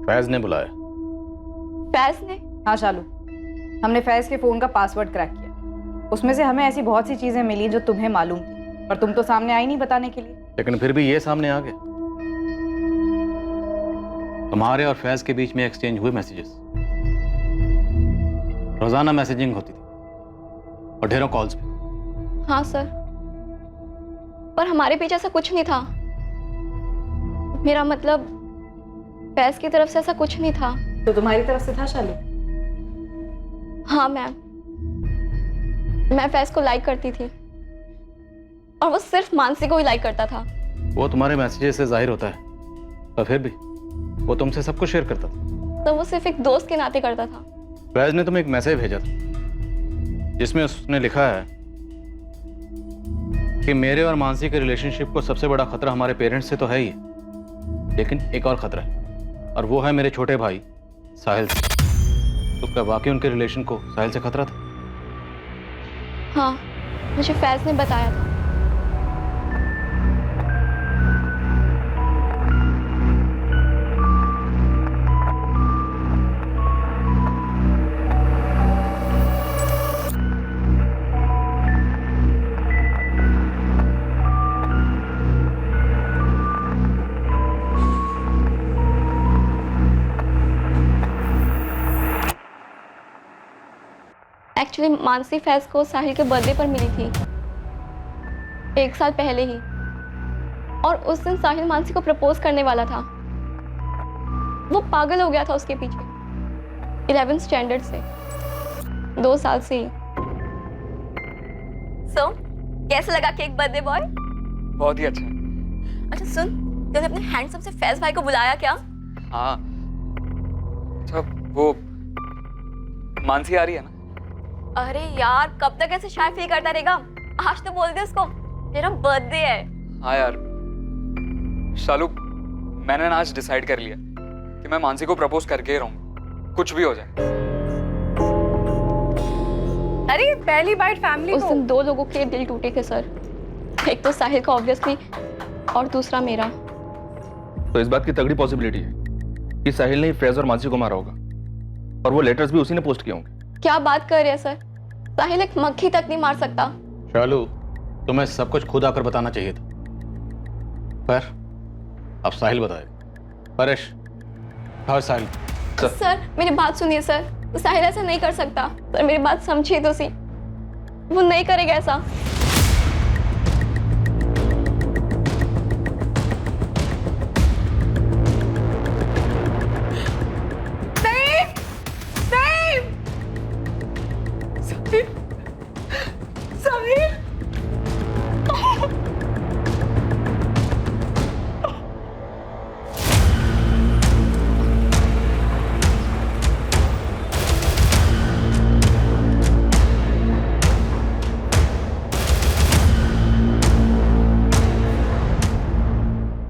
फैज ने बुलाया। फैज ने? हाँ शालू, हमने फैज के फोन का पासवर्ड क्रैक किया। उसमें से हमें ऐसी बहुत सी चीजें मिली जो तुम्हें मालूम थी, पर तुम तो सामने आई नहीं बताने के लिए। लेकिन फिर भी ये सामने आ गया। तुम्हारे और फैज के बीच में एक्सचेंज हुए मैसेजेस, रोजाना मैसेजिंग होती थी और ढेरों कॉल्स भी। हाँ सर, पर हमारे पीछे ऐसा कुछ नहीं था। मेरा मतलब फैज की तरफ से ऐसा कुछ नहीं था। तो तुम्हारी तरफ से था शालू? हाँ मैम, मैं फैज को लाइक करती थी और वो सिर्फ मानसी को ही लाइक करता था। वो तुम्हारे मैसेजेस से जाहिर होता है, पर फिर भी वो तुमसे सब कुछ शेयर करता था। तो वो सिर्फ एक दोस्त के नाते करता था। फैज ने तुम्हें एक मैसेज भेजा था जिसमें उसने लिखा है कि मेरे और मानसी के रिलेशनशिप को सबसे बड़ा खतरा हमारे पेरेंट्स से तो है ही, लेकिन एक और खतरा है और वो है मेरे छोटे भाई साहिल से। तो क्या वाकई उनके रिलेशन को साहिल से खतरा था? हाँ, मुझे फैज ने बताया था। एक्चुअली मानसी फैज को साहिल के बर्थडे पर मिली थी 1 साल पहले ही, और उस दिन साहिल मानसी को प्रपोज करने वाला था। वो पागल हो गया था उसके पीछे 11th स्टैंडर्ड से, 2 साल से ही। सो कैसा लगा केक बर्थडे बॉय? बहुत ही अच्छा। अच्छा सुन, तूने अपने हैंडसम से फैज भाई को बुलाया क्या? हाँ, अच्छा वो मानसी आ रही है ना? अरे यार कब तक ऐसे शाय फील करता रहेगा? आज तो बोल दे उसको मेरा बर्थडे है। हाँ यार शालू, मैंने ना आज डिसाइड कर लिया कि मैं मानसी को प्रपोज करके ही रहूंगा, कुछ भी हो जाए। अरे पहली बाइट फैमिली उस दिन 2 लोगों के दिल टूटे थे सर, एक तो साहिल का ऑब्वियसली और दूसरा मेरा। तो इस बात की तगड़ी पॉसिबिलिटी है कि साहिल ने फैज और मानसी को मारा होगा, और वो लेटर्स भी उसी ने पोस्ट किए होंगे। क्या बात कर रहे हैं सर? साहिल एक मक्खी तक नहीं मार सकता। शालू, तुम्हें सब कुछ खुद आकर बताना चाहिए था, पर अब साहिल बताए। परेश, हाँ साहिल। सर मेरी बात सुनिए सर, साहिल ऐसा नहीं कर सकता सर, मेरी बात समझिए तो सी, वो नहीं करेगा ऐसा।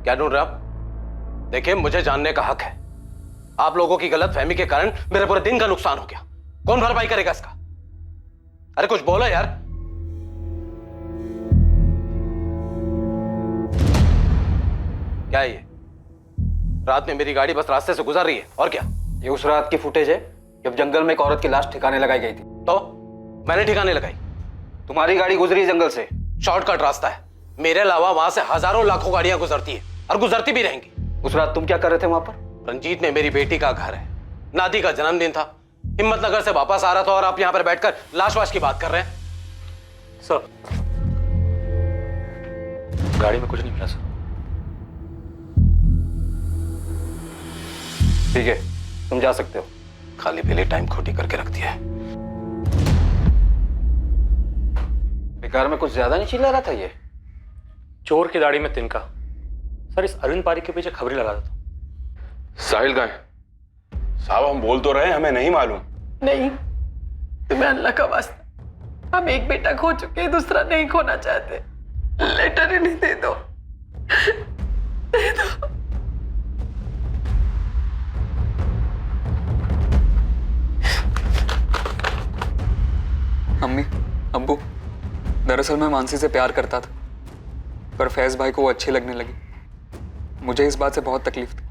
क्या ढूंढ रहे आप? देखिए, मुझे जानने का हक है। आप लोगों की गलतफहमी के कारण मेरे पूरे दिन का नुकसान हो गया। कौन भरपाई करेगा इसका? अरे कुछ बोलो यार। क्या है ये? रात में मेरी गाड़ी बस रास्ते से गुजर रही है, और क्या? ये उस रात की फुटेज है जब जंगल में एक औरत की लाश ठिकाने लगाई गई थी। तो मैंने ठिकाने लगाई? तुम्हारी गाड़ी गुजरी जंगल से। शॉर्टकट रास्ता है, मेरे अलावा वहां से हजारों लाखों गाड़ियां गुजरती है और गुजरती भी रहेंगी। उस रात तुम क्या कर रहे थे वहां पर? रंजीत में मेरी बेटी का घर है, नादी का जन्मदिन था, हिम्मतनगर से वापस आ रहा था और आप यहां पर बैठकर लाश वाश की बात कर रहे हैं। सर गाड़ी में कुछ नहीं मिला सर। ठीक है, तुम जा सकते हो। खाली पीली टाइम खोटी करके रख दिया है। बेकार में कुछ ज्यादा नहीं चिल्ला रहा था ये? चोर की दाढ़ी में तिनका। सर इस अरविंद पारी के पीछे खबरें लगा देता। साहिल कहाँ है? साहब हम बोल तो रहे हैं, हमें नहीं मालूम। नहीं, तुम्हें अल्लाह का वास्ता, हम एक बेटा खो चुके हैं, दूसरा नहीं खोना चाहते। लेटर इन्हें दे दो, दे दो। अम्मी, अब्बू, दरअसल मैं मानसी से प्यार करता था, पर फैज भाई को वो अच्छी लगने लगी। मुझे इस बात से बहुत तकलीफ थी।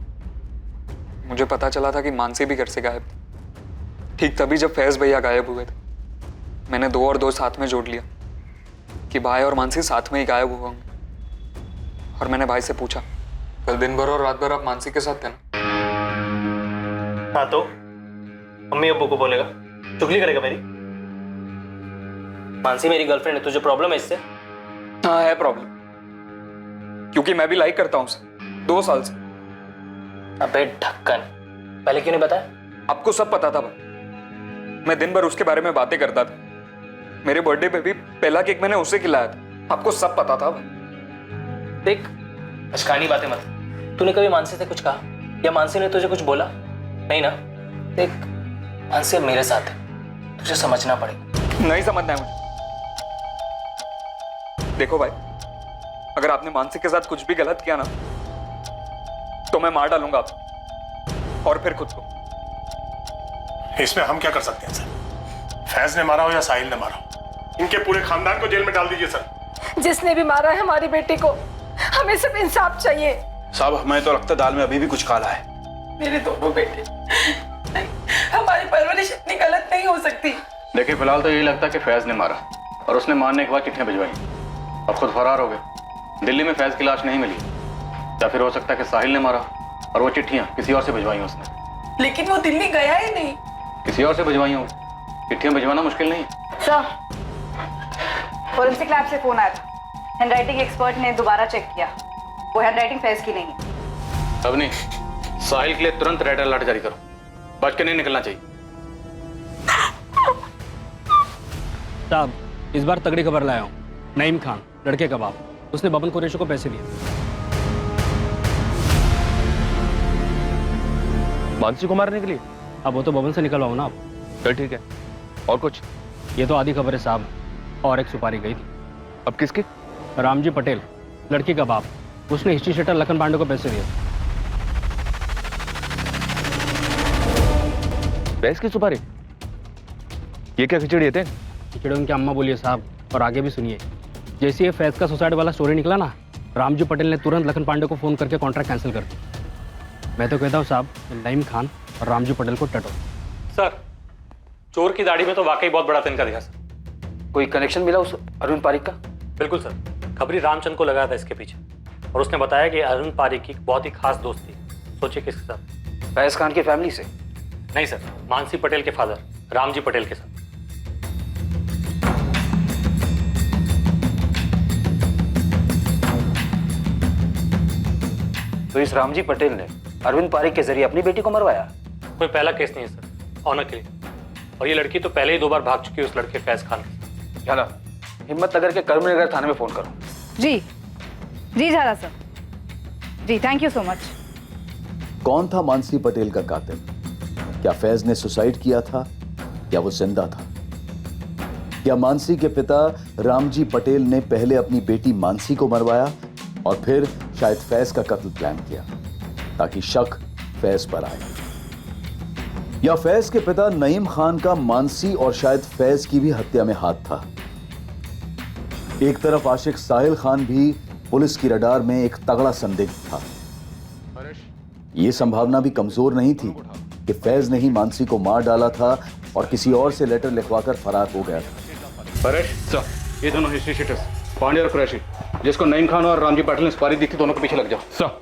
मुझे पता चला था कि मानसी भी घर से गायब थी। ठीक तभी जब फैज भैया गायब हुए थे, मैंने 2 और 2 साथ में जोड़ लिया कि भाई और मानसी साथ में ही गायब हुए होंगे। और मैंने भाई से पूछा, कल दिन भर और रात भर आप मानसी के साथ थे ना? हाँ, तो अम्मी अब्बू को बोलेगा, चुगली करेगा मेरी? मानसी मेरी गर्लफ्रेंड है, तुझे प्रॉब्लम है इससे? हाँ है प्रॉब्लम, क्योंकि मैं भी लाइक करता हूँ उसे 2 साल से। अबे ढक्कन, पहले क्यों नहीं बताया? आपको सब पता था भाई, मैं दिन भर उसके बारे में बातें करता था। मेरे बर्थडे पे भी पहला केक मैंने उसे खिलाया था। आपको सब पता था भाई। देख, अचकानी बातें मत। तूने कभी मानसी से कुछ कहा या मानसी ने तुझे कुछ बोला? नहीं ना? देख, मानसी अब मेरे साथ है, तुझे समझना पड़ेगा। नहीं समझना है मुझे। देखो भाई, अगर आपने मानसी के साथ कुछ भी गलत किया ना, तो मैं मार डालूंगा आपको और फिर खुद को। इसमें हम क्या कर सकते हैं सर? फैज ने मारा हो या साहिल ने मारा हो, इनके पूरे खानदान को जेल में डाल दीजिए सर। जिसने भी मारा है हमारी बेटी को, हमें सिर्फ इंसाफ चाहिए। साहब हमें तो लगता दाल में अभी भी कुछ काला है। मेरे दोनों बेटे, नहीं, हमारी परवरिश इतनी गलत नहीं हो सकती। देखिए, फिलहाल तो यही लगता है कि फैज ने मारा, और उसने मारने के बाद चिट्ठियां भिजवाई। अब खुद फरार हो गए। दिल्ली में फैज की लाश नहीं मिली, या फिर हो सकता है कि साहिल ने मारा और वो चिट्ठियां किसी और से भिजवाई उसने। लेकिन वो दिल्ली गया ही नहीं। किसी और से भिजवाई हो, चिट्ठियां भिजवाना मुश्किल नहीं। सर, फोरेंसिक लैब से फोन आया था। हैंडराइटिंग एक्सपर्ट ने दोबारा चेक किया, वो हैंडराइटिंग फैज की नहीं है। अब नहीं, साहिल के लिए तुरंत रेड अलर्ट जारी करो, बच के नहीं निकलना चाहिए। साहब, इस बार तगड़ी खबर लाया हूँ। नईम खान, लड़के का बाप, उसने बबन कुरैशी को पैसे दिए। मानसी को मारने के लिए? अब वो तो बबन से निकलवाओ ना आप। चल ठीक है, और कुछ? ये तो आधी खबर है साहब, और एक सुपारी गई थी। अब किसकी? रामजी पटेल, लड़की का बाप। उसने हिस्ट्री शीटर लखन पांडे को पैसे दिए। फैज की सुपारी? ये क्या खिचड़ी है? खिचड़ी उनकी अम्मा बोलिए साहब, और आगे भी सुनिए। जैसे ये फैज का सुसाइड वाला स्टोरी निकला ना, रामजी पटेल ने तुरंत लखन पांडे को फोन करके कॉन्ट्रैक्ट कैंसिल कर दिया। मैं तो कहता हूँ साहब, नईम खान और रामजी पटेल को टटो। सर, चोर की दाढ़ी में तो वाकई बहुत बड़ा तिनका दिखा सर। कोई कनेक्शन मिला उस अरुण पारिक का? बिल्कुल सर, खबरी रामचंद को लगाया था इसके पीछे, और उसने बताया कि अरुण पारिक की बहुत ही खास दोस्त थी। सोचिए किसके साथ? फैज खान की फैमिली से? नहीं सर, मानसी पटेल के फादर रामजी पटेल के साथ। तो इस रामजी पटेल ने अरविंद पारिक के जरिए अपनी बेटी को मरवाया? कोई पहला केस नहीं है सर, ऑनर के लिए। और ये लड़की तो पहले ही 2 बार भाग चुकी है उस लड़के फैज खान के। झाला, हिम्मतनगर के कर्मनगर थाने में फोन करो। जी जी झाला सर, जी थैंक यू सो मच। कौन था मानसी पटेल का कातिल? क्या फैज ने सुसाइड किया था या वो जिंदा था? क्या मानसी के पिता रामजी पटेल ने पहले अपनी बेटी मानसी को मरवाया और फिर शायद फैज का कत्ल प्लान किया ताकि शक फैज पर आए? या फैज के पिता नईम खान का मानसी और शायद फैज की भी हत्या में हाथ था? एक तरफ आशिक साहिल खान भी पुलिस की रडार में एक तगड़ा संदिग्ध था। यह संभावना भी कमजोर नहीं थी कि फैज ने ही मानसी को मार डाला था और किसी और से लेटर लिखवाकर फरार हो गया था। परेश सर, ये दोनों हिस्ट्री शीटर्स पांडे और कुरैशी, जिसको नईम खान और रामजी पटेल ने सुपारी दी थी, दोनों के पीछे लग जाओ। सर,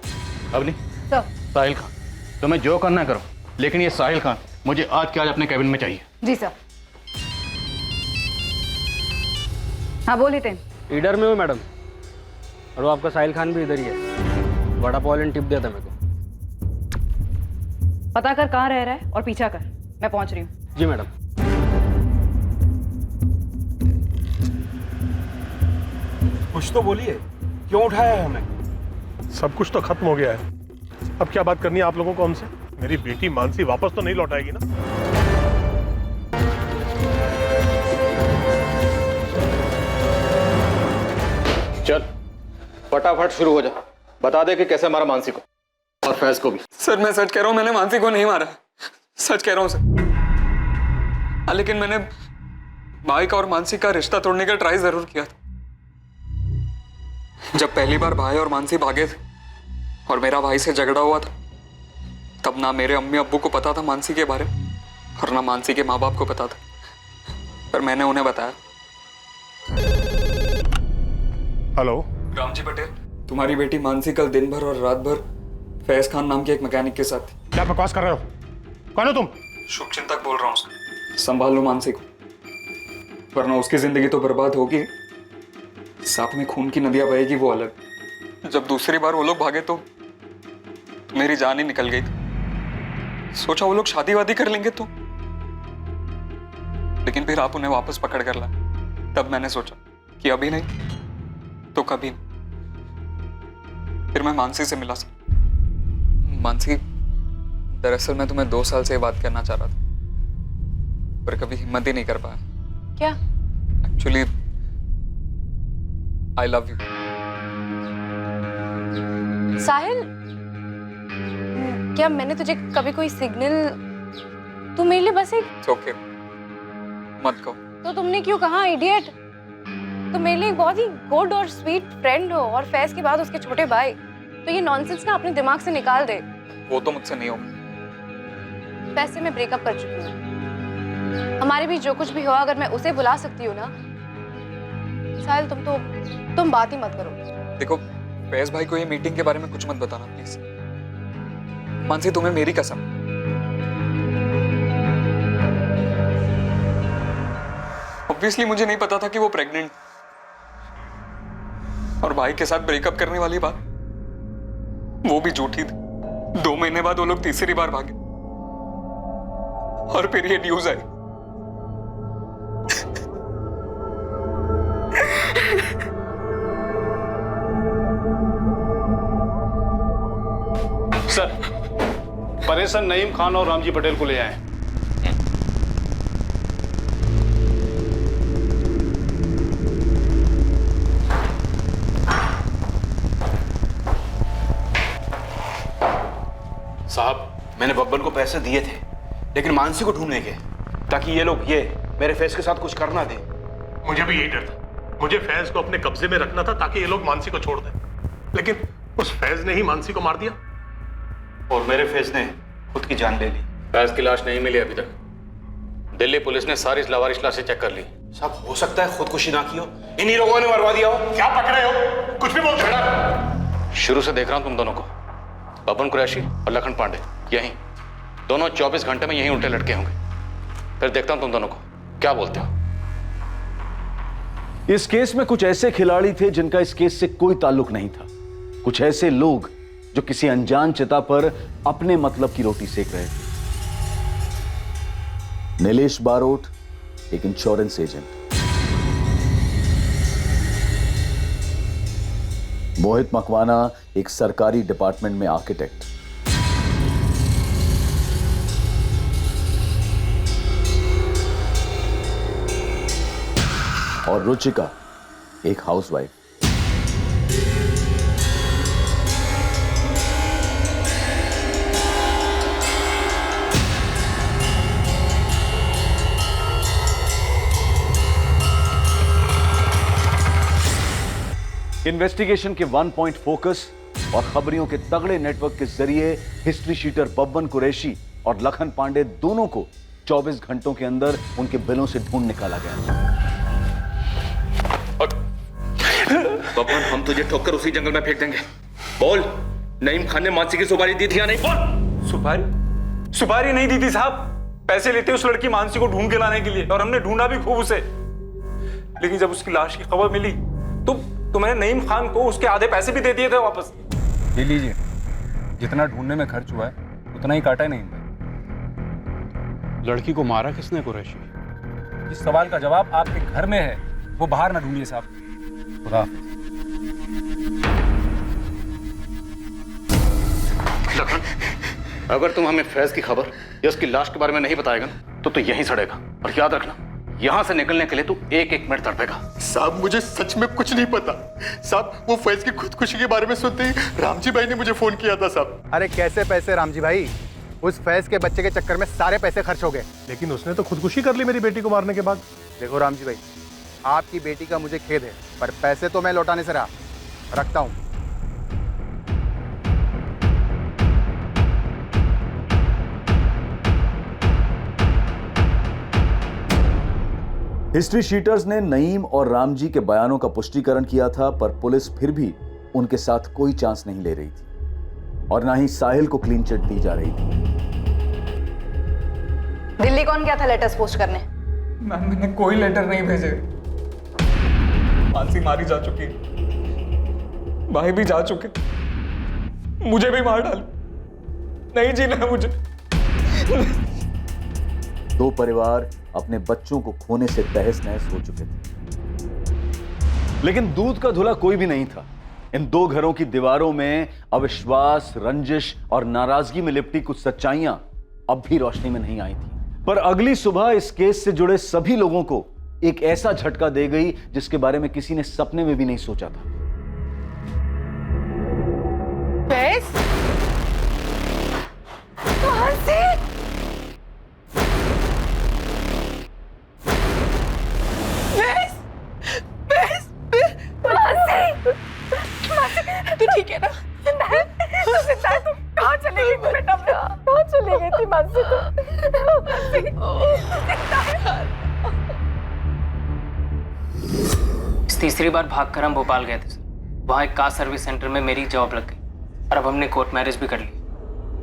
अवनी, साहिल खान, तुम्हें जो करना करो, लेकिन ये साहिल खान मुझे आज के आज अपने कैबिन में चाहिए। जी सर। हाँ बोलिए टेन। ईडर में हूँ मैडम, और वो आपका साहिल खान भी इधर ही है। वड़ा पाव वाले टिप दिया था मेरे को। पता कर कहाँ रह रहा है और पीछा कर, मैं पहुंच रही हूँ। जी मैडम। कुछ तो बोलिए, क्यों उठाया है हमें? सब कुछ तो खत्म हो गया है। अब क्या बात करनी है आप लोगों को हमसे? मेरी बेटी मानसी वापस तो नहीं लौटाएगी ना? चल फटाफट शुरू हो जा, बता दे कि कैसे मारा मानसी को और फैज को भी। सर मैं सच कह रहा हूँ, मैंने मानसी को नहीं मारा, सच कह रहा हूँ सर। हाँ, लेकिन मैंने भाई का और मानसी का रिश्ता तोड़ने का ट्राई जरूर किया था। जब पहली बार भाई और मानसी भागे थे और मेरा भाई से झगड़ा हुआ था, तब ना मेरे अम्मी अब्बू को पता था मानसी के बारे में और ना मानसी के माँ बाप को पता था, पर मैंने उन्हें बताया। हेलो रामजी पटेल, तुम्हारी बेटी मानसी कल दिन भर और रात भर फैज खान नाम के एक मैकेनिक के साथ थी। क्या बकवास कर रहे हो? कौन हो तुम? शुभचिंतक बोल रहा हूँ सर। संभाल लो मानसी को, वरना उसकी जिंदगी तो बर्बाद होगी, साथ में खून की नदियां बहेगी वो अलग। जब दूसरी बार वो लोग भागे तो मेरी जान ही निकल गई थी। सोचा वो लोग शादी वादी कर लेंगे तो, लेकिन फिर आप उन्हें वापस पकड़ कर लाए। तब मैंने सोचा कि अभी नहीं तो कभी नहीं। फिर मैं मानसी से मिला सर। मानसी, दरअसल मैं तुम्हें 2 साल से ये बात करना चाह रहा था, पर कभी हिम्मत ही नहीं कर पाया। क्या? Actually I love you. Sahil, क्या मैंने तुझे कभी कोई सिग्नल? तू मेरे लिए बस एक ओके, मत कहो। तो तुमने क्यों कहा इडियट? तुम मेरे लिए एक बहुत ही गुड और स्वीट फ्रेंड हो, और फैज के बाद उसके छोटे भाई। तो ये नॉनसेंस ना अपने दिमाग से निकाल दे। वो तो मुझसे नहीं होगा। फैज से मैं ब्रेकअप कर चुकी हूँ। हमारे बीच जो कुछ भी हो, अगर मैं उसे बुला सकती हूँ ना। साहिल तुम बात ही मत करो। देखो, फैज भाई को ये मीटिंग के बारे में कुछ मत बताना प्लीज। मानसी, तुम्हें मेरी कसम। ऑब्वियसली मुझे नहीं पता था कि वो प्रेग्नेंट, और भाई के साथ ब्रेकअप करने वाली बात वो भी झूठी थी। 2 महीने बाद वो लोग तीसरी बार भागे और फिर ये न्यूज आई। सर, परेशन नईम खान और रामजी पटेल को ले आए। साहब मैंने बब्बन को पैसे दिए थे, लेकिन मानसी को ढूंढने के, ताकि ये लोग मेरे फैज के साथ कुछ करना दे। मुझे भी यही डर था। मुझे फैज को अपने कब्जे में रखना था ताकि ये लोग मानसी को छोड़ दें, लेकिन उस फैज ने ही मानसी को मार दिया और मेरे फैज ने खुद की जान ले ली। फैज की लाश नहीं मिली अभी तक। दिल्ली पुलिस ने सारी लावारिश लाशें चेक कर ली। साहब हो सकता है खुदकुशी ना की हो, इन्हीं लोगों ने मरवा दिया हो। क्या पकड़े हो? कुछ भी बोल रहे। शुरू से देख रहा हूं तुम दोनों को, बब्बन कुरैशी और लखन पांडे, यहीं दोनों 24 घंटे में यहीं उल्टे लटके होंगे। फिर देखता हूं तुम दोनों को क्या बोलते हो। इस केस में कुछ ऐसे खिलाड़ी थे जिनका इस केस से कोई ताल्लुक नहीं था। कुछ ऐसे लोग जो किसी अनजान चिता पर अपने मतलब की रोटी सेक रहे थे। नीलेश बारोट एक इंश्योरेंस एजेंट, मोहित मकवाना एक सरकारी डिपार्टमेंट में आर्किटेक्ट, और रुचिका एक हाउसवाइफ। इन्वेस्टिगेशन के 1 पॉइंट फोकस और खबरियों के तगड़े नेटवर्क के जरिए हिस्ट्री शीटर बब्बन कुरैशी और लखन पांडे दोनों को 24 घंटों के अंदर उनके बिलों से ढूंढ निकाला गया। बब्बन, हम तुझे ठोकर उसी जंगल में फेंक देंगे। बोल, नईम खान ने मानसी की सुपारी दी थी या नहीं? बोल। सुपारी नहीं दी थी साहब। पैसे लेते उस लड़की मानसी को ढूंढ के लाने के लिए, और हमने ढूंढा भी खूब उसे। लेकिन जब उसकी लाश की खबर मिली तो मैंने नईम खान को उसके आधे पैसे भी दे दिए थे वापस। ये लीजिए, जितना ढूंढने में खर्च हुआ है उतना ही काटा है नहीं भाई। लड़की को मारा किसने कुरैशी? इस सवाल का जवाब आपके घर में है, वो बाहर ना ढूंढिए साहब। खुदा लखन, अगर तुम हमें फैज की खबर या उसकी लाश के बारे में नहीं बताएगा तो यहीं सड़ेगा। और याद रखना, यहां से निकलने के लिए तू एक एक मिनट तड़पेगा। साहब मुझे सच में कुछ नहीं पता। साहब वो फैज की खुदकुशी के बारे में सुनते ही रामजी भाई ने मुझे फोन किया था साहब। अरे कैसे पैसे रामजी भाई? उस फैज के बच्चे के चक्कर में सारे पैसे खर्च हो गए। लेकिन उसने तो खुदकुशी कर ली मेरी बेटी को मारने के बाद। देखो रामजी भाई, आपकी बेटी का मुझे खेद है, पर पैसे तो मैं लौटाने से रहा। रखता हूं। हिस्ट्री शीटर्स ने नईम और रामजी के बयानों का पुष्टिकरण किया था, पर पुलिस फिर भी उनके साथ कोई चांस नहीं ले रही थी और ना ही साहिल को क्लीन चिट दी जा रही थी। दिल्ली कौन गया था लेटर्स पोस्ट करने? मैम, मैंने कोई लेटर नहीं भेजे। मानसी मारी जा चुकी, भाई भी जा चुके, मुझे भी मार डाल। नहीं जीना है मुझे। दो परिवार अपने बच्चों को खोने से तहस नहस हो चुके थे, लेकिन दूध का धुला कोई भी नहीं था। इन दो घरों की दीवारों में अविश्वास, रंजिश और नाराजगी में लिपटी कुछ सच्चाइयां अब भी रोशनी में नहीं आई थी। पर अगली सुबह इस केस से जुड़े सभी लोगों को एक ऐसा झटका दे गई जिसके बारे में किसी ने सपने में भी नहीं सोचा था। तू ठीक है ना? तू जिंदा है? तू कहाँ चली गई थी बेटा? कहाँ चली गई थी मानसी? तीसरी बार भागकर हम भोपाल गए थे सर। वहाँ एक कार सर्विस सेंटर में मेरी जॉब लग गई और अब हमने कोर्ट मैरिज भी कर ली।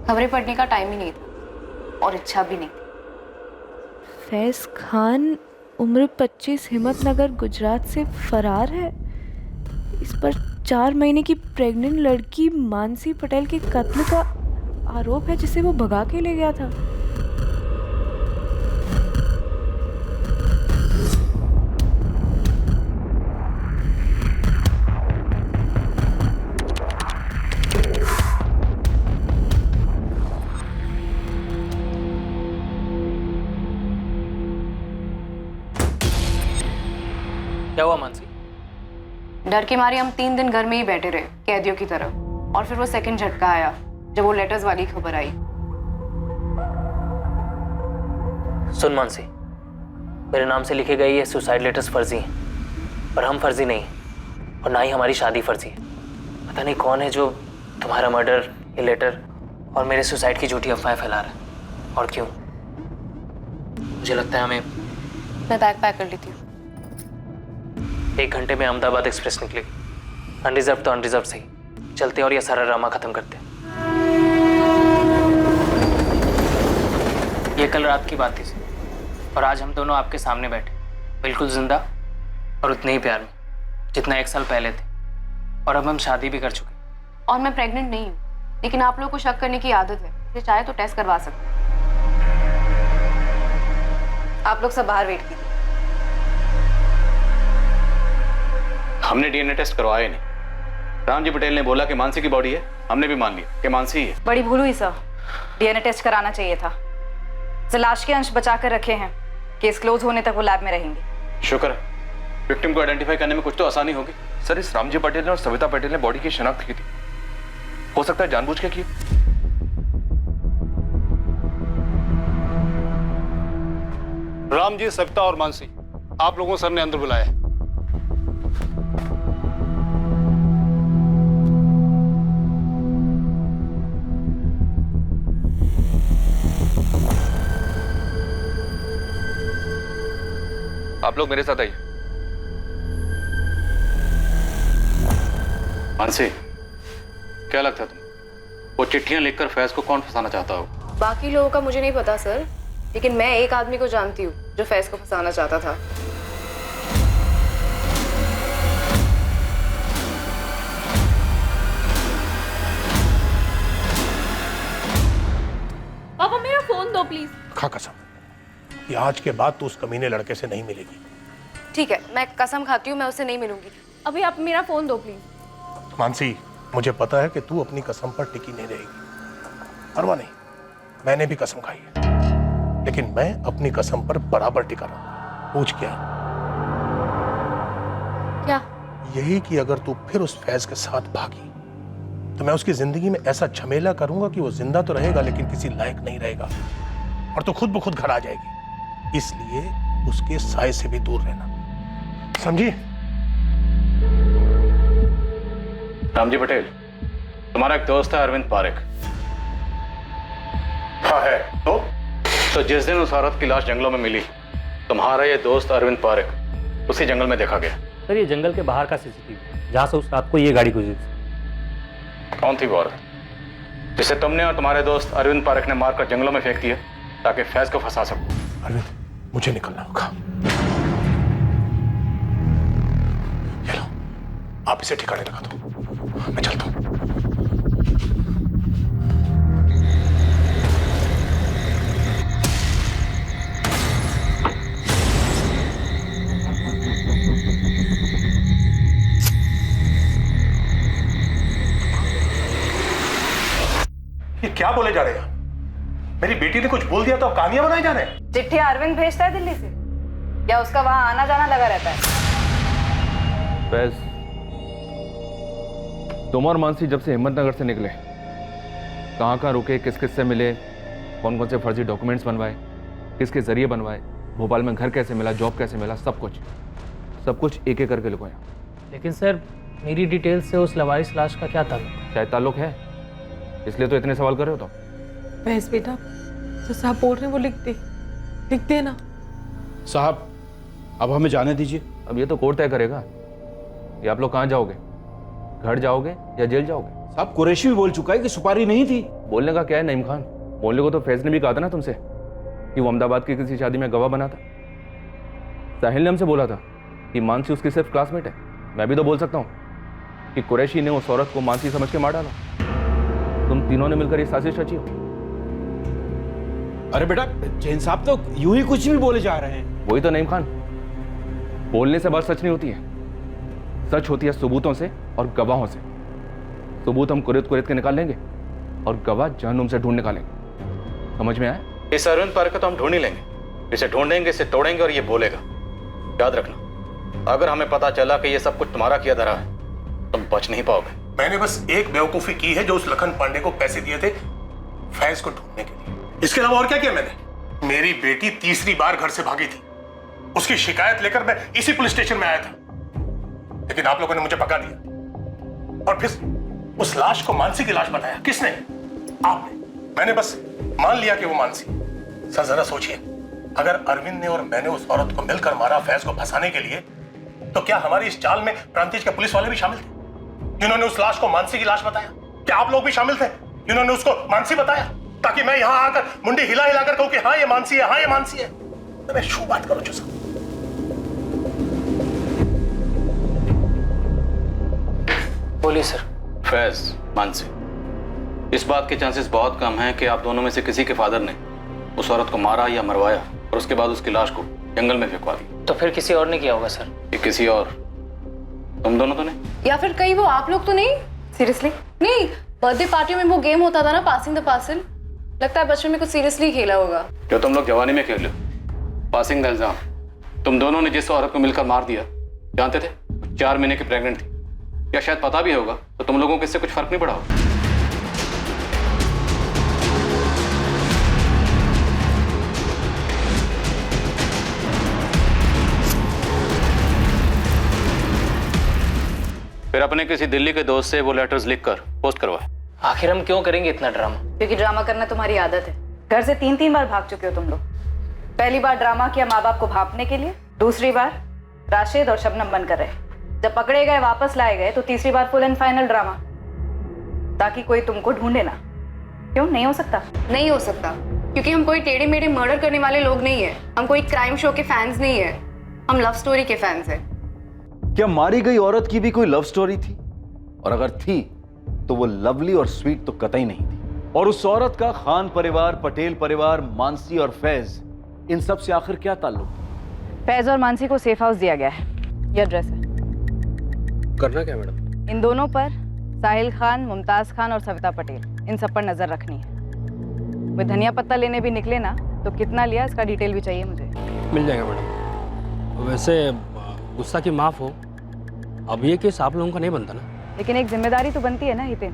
खबरें पढ़ने का टाइम ही नहीं था और इच्छा भी नहीं थी। फैज खान उम्र 25, हिम्मतनगर, गुजरात से फरार है। इस पर 4 महीने की प्रेग्नेंट लड़की मानसी पटेल के कत्ल का आरोप है, जिसे वो भगा के ले गया था। क्या हुआ मानसी? डर के मारे हम 3 दिन घर में ही बैठे रहे कैदियों की तरह, और फिर वो सेकंड झटका आया। जब वो लेटर्स वाली खबर आई। सुन मानसी, मेरे नाम से लिखे गए ये सुसाइड लेटर्स फर्जी हैं, पर हम फर्जी नहीं, और ना ही हमारी शादी फर्जी है। पता नहीं कौन है जो तुम्हारा मर्डर, ये लेटर और मेरे सुसाइड की झूठी अफवाहें फैला रहा है। और क्यों? मुझे लगता है हमें। मैं बैग पैक कर लेती हूँ। 1 घंटे में अहमदाबाद एक्सप्रेस निकलेगी। अनरिजर्व तो अनरिजर्व सही, चलते और ये सारा ड्रामा खत्म करते। ये कल रात की बात थी और आज हम दोनों आपके सामने बैठे, बिल्कुल जिंदा और उतने ही प्यार में जितना 1 साल पहले थे। और अब हम शादी भी कर चुके। और मैं प्रेग्नेंट नहीं हूँ, लेकिन आप लोगों को शक करने की आदत है, इसलिए चाहे तो टेस्ट करवा सकते हैं। आप लोग सब बाहर वेट कीजिए। हमने डीएनए टेस्ट करवाया ही नहीं। रामजी पटेल ने बोला कि मानसी की बॉडी है, हमने भी मान लिया कि मानसी ही है। बड़ी भूल हुई सर, डीएनए टेस्ट कराना चाहिए था। सर लाश के अंश बचा कर रखे हैं, केस क्लोज होने तक वो लैब में रहेंगे। शुक्र है, विक्टिम को आइडेंटिफाई करने में कुछ तो आसानी होगी। सर, इस रामजी पटेल ने और सविता पटेल ने बॉडी की शिनाख्त की थी। हो सकता है जानबूझ के की। रामजी, सविता और मानसी, आप लोगों सर ने अंदर बुलाया है। आप लोग मेरे साथ आइए। मानसी, क्या लगता है तुम्हें वो चिट्ठियां लिखकर फैज को कौन फंसाना चाहता हो? बाकी लोगों का मुझे नहीं पता सर, लेकिन मैं एक आदमी को जानती हूँ जो फैज को फंसाना चाहता था। पापा मेरा फोन दो प्लीज। खा कसम, ये आज के बाद तू उस कमीने लड़के से नहीं मिलेगी। ठीक है, मैं कसम खाती हूँ मैं उससे नहीं मिलूंगी। अभी आप मेरा फोन दो प्लीज। मानसी, मुझे पता है कि तू अपनी कसम पर टिकी नहीं रहेगी। परवाह नहीं, मैंने भी कसम खाई है, लेकिन मैं अपनी कसम पर बराबर टिका रहूंगा। पूछ क्या? क्या? यही कि अगर तू फिर उस फैज के साथ भागी तो मैं उसकी जिंदगी में ऐसा झमेला करूंगा कि वो जिंदा तो रहेगा लेकिन किसी लायक नहीं रहेगा, और तो खुद ब खुद घर आ जाएगी। इसलिए उसके साय से भी दूर रहना, समझी? रामजी पटेल, तुम्हारा एक दोस्त है अरविंद पारेख। हाँ है। तो जिस दिन उस औरत की लाश जंगलों में मिली, तुम्हारा ये दोस्त अरविंद पारेख उसी जंगल में देखा गया। सर, ये जंगल के बाहर का सीसीटीवी जहाँ से उस रात को ये गाड़ी गुजरी थी। कौन थी वो औरत जिसे तुमने और तुम्हारे दोस्त अरविंद पारेख ने मारकर जंगलों में फेंक दिया ताकि फैज को फंसा सको? अरविंद, मुझे निकलना होगा। ये लो, आप इसे ठिकाने लगा दो, मैं चलता हूं। ये क्या बोले जा रहे हैं? मेरी बेटी ने कुछ बोल दिया तो अब कहानियां बनाई जा रहे हैं? चिट्ठी अरविंद भेजता है दिल्ली से, या उसका वहां आना जाना लगा रहता है? फैज, तुम और मानसी जब से हिम्मतनगर से निकले, कहाँ रुके, किस किस से मिले, कौन कौन से फर्जी डॉक्यूमेंट्स बनवाए, किसके जरिए बनवाए, भोपाल में घर कैसे मिला, जॉब कैसे मिला, सब कुछ एक एक करके लिखवाया। लेकिन सर, मेरी डिटेल से उस लवारिस लाश का क्या ताल्लुक? शायद ताल्लुक है, इसलिए तो इतने सवाल कर रहे हो। तो भैंस बेटा, जो साहब बोल रहे हैं वो लिख दे ना। साहब, अब हमें जाने दीजिए। अब ये तो कोर्ट तय करेगा कि आप लोग कहाँ जाओगे, घर जाओगे या जेल जाओगे। साहब, कुरैशी भी बोल चुका है कि सुपारी नहीं थी। बोलने का क्या है नईम खान, बोलने को तो फैज ने भी कहा था ना तुमसे कि वो अहमदाबाद की किसी शादी में गवाह बना था। साहिल ने हमसे बोला था कि मानसी उसकी सिर्फ क्लासमेट है। मैं भी तो बोल सकता हूँ कि कुरैशी ने उस औरत को मानसी समझ के मार डाला। तुम तीनों ने मिलकर ये साजिश रची हो। अरे बेटा, जैन साहब तो यूं ही कुछ भी बोले जा रहे हैं। वही तो नईम खान, बोलने से बात सच नहीं होती है, सच होती है सबूतों से और गवाहों से। सबूत हम कुरेद के निकाल लेंगे और गवाह जहन्नुम से ढूंढ निकालेंगे। समझ में आया? इस अरविंद पारेख को तो हम ढूंढ ही लेंगे, इसे ढूंढेंगे, इसे तोड़ेंगे और ये बोलेगा। याद रखना, अगर हमें पता चला कि ये सब कुछ तुम्हारा किया धरा है, तुम बच नहीं पाओगे। मैंने बस एक बेवकूफी की है, जो उस लखन पांडे को पैसे दिए थे फैज को ढूंढने के लिए। इसके अलावा और क्या किया मैंने? मेरी बेटी तीसरी बार घर से भागी थी, उसकी शिकायत लेकर मैं इसी पुलिस स्टेशन में आया था, लेकिन आप लोगों ने मुझे पका दिया। और फिर उस लाश को मानसी की लाश बताया। किसने? आपने। मैंने बस मान लिया कि वो मानसी। सर जरा सोचिए, अगर अरविंद ने और मैंने उस औरत को मिलकर मारा फैज को फंसाने के लिए, तो क्या हमारी इस चाल में प्रांतिज के पुलिस वाले भी शामिल थे, जिन्होंने उस लाश को मानसी की लाश बताया? क्या आप लोग भी शामिल थे, जिन्होंने उसको मानसी बताया, ताकि मैं यहां आकर मुंडी हिला हिलाकर कहूं कि हाँ ये मानसी है, हाँ ये मानसी है? तो मैं शू बात करूं जो बोलिए सर। फैज, मानसी, इस बात के चांसेस बहुत कम हैं कि आप दोनों में से किसी के फादर ने उस औरत को मारा या मरवाया और उसके बाद उसकी लाश को जंगल में फेंकवा दी। तो फिर किसी और ने किया होगा सर। ये किसी और, तुम दोनों तो नहीं? या फिर कहीं वो आप लोग तो नहीं? सीरियसली नहीं, बर्थडे पार्टियों में वो गेम होता था ना, पासिंग द पार्सल, लगता है बचपन में कुछ सीरियसली खेला होगा। जो तुम लोग जवानी में खेल लो, पासिंग का इल्जाम। तुम दोनों ने जिस औरत को मिलकर मार दिया, जानते थे 4 महीने की प्रेग्नेंट थी, या शायद पता भी होगा, तो तुम लोगों को इससे कुछ फर्क नहीं पड़ा होगा। फिर अपने किसी दिल्ली के दोस्त से वो लेटर्स लिखकर पोस्ट करवाए। आखिर हम क्यों करेंगे इतना ड्रामा? क्योंकि ड्रामा करना तुम्हारी आदत है। घर से 3-3 बार भाग चुके हो तुम लोग। पहली बार ड्रामा किया माँ बाप को भांपने के लिए, दूसरी बार राशिद और शबनम बनकर रहे, जब पकड़े गए वापस लाए गए, तो तीसरी बार फुल एंड फाइनल ड्रामा, ताकि कोई तुमको ढूंढे ना। क्यों नहीं हो सकता? नहीं हो सकता, क्योंकि हम कोई टेढ़े मेढ़े मर्डर करने वाले लोग नहीं है, हम कोई क्राइम शो के फैंस नहीं है, हम लव स्टोरी के फैंस हैं। क्या मारी गई औरत की भी कोई लव स्टोरी थी? और अगर थी तो वो लवली और स्वीट तो कतई नहीं थी। और उस औरत का खान परिवार, पटेल परिवार, मानसी और फैज, इन सब से आखिर क्या ताल्लुक? फैज और मानसी को सेफ हाउस दिया गया है, ये एड्रेस है। करना क्या मैडम? इन दोनों पर साहिल खान, मुमताज खान और सविता पटेल, इन सब पर नजर रखनी है। वे धनिया पत्ता लेने भी निकले ना, तो कितना लिया इसका डिटेल भी चाहिए मुझे। मिल जाएगा मैडम। वैसे गुस्सा की माफ़ हो, अब ये केस आप लोगों का नहीं बनता ना? लेकिन एक जिम्मेदारी तो बनती है ना हितेन।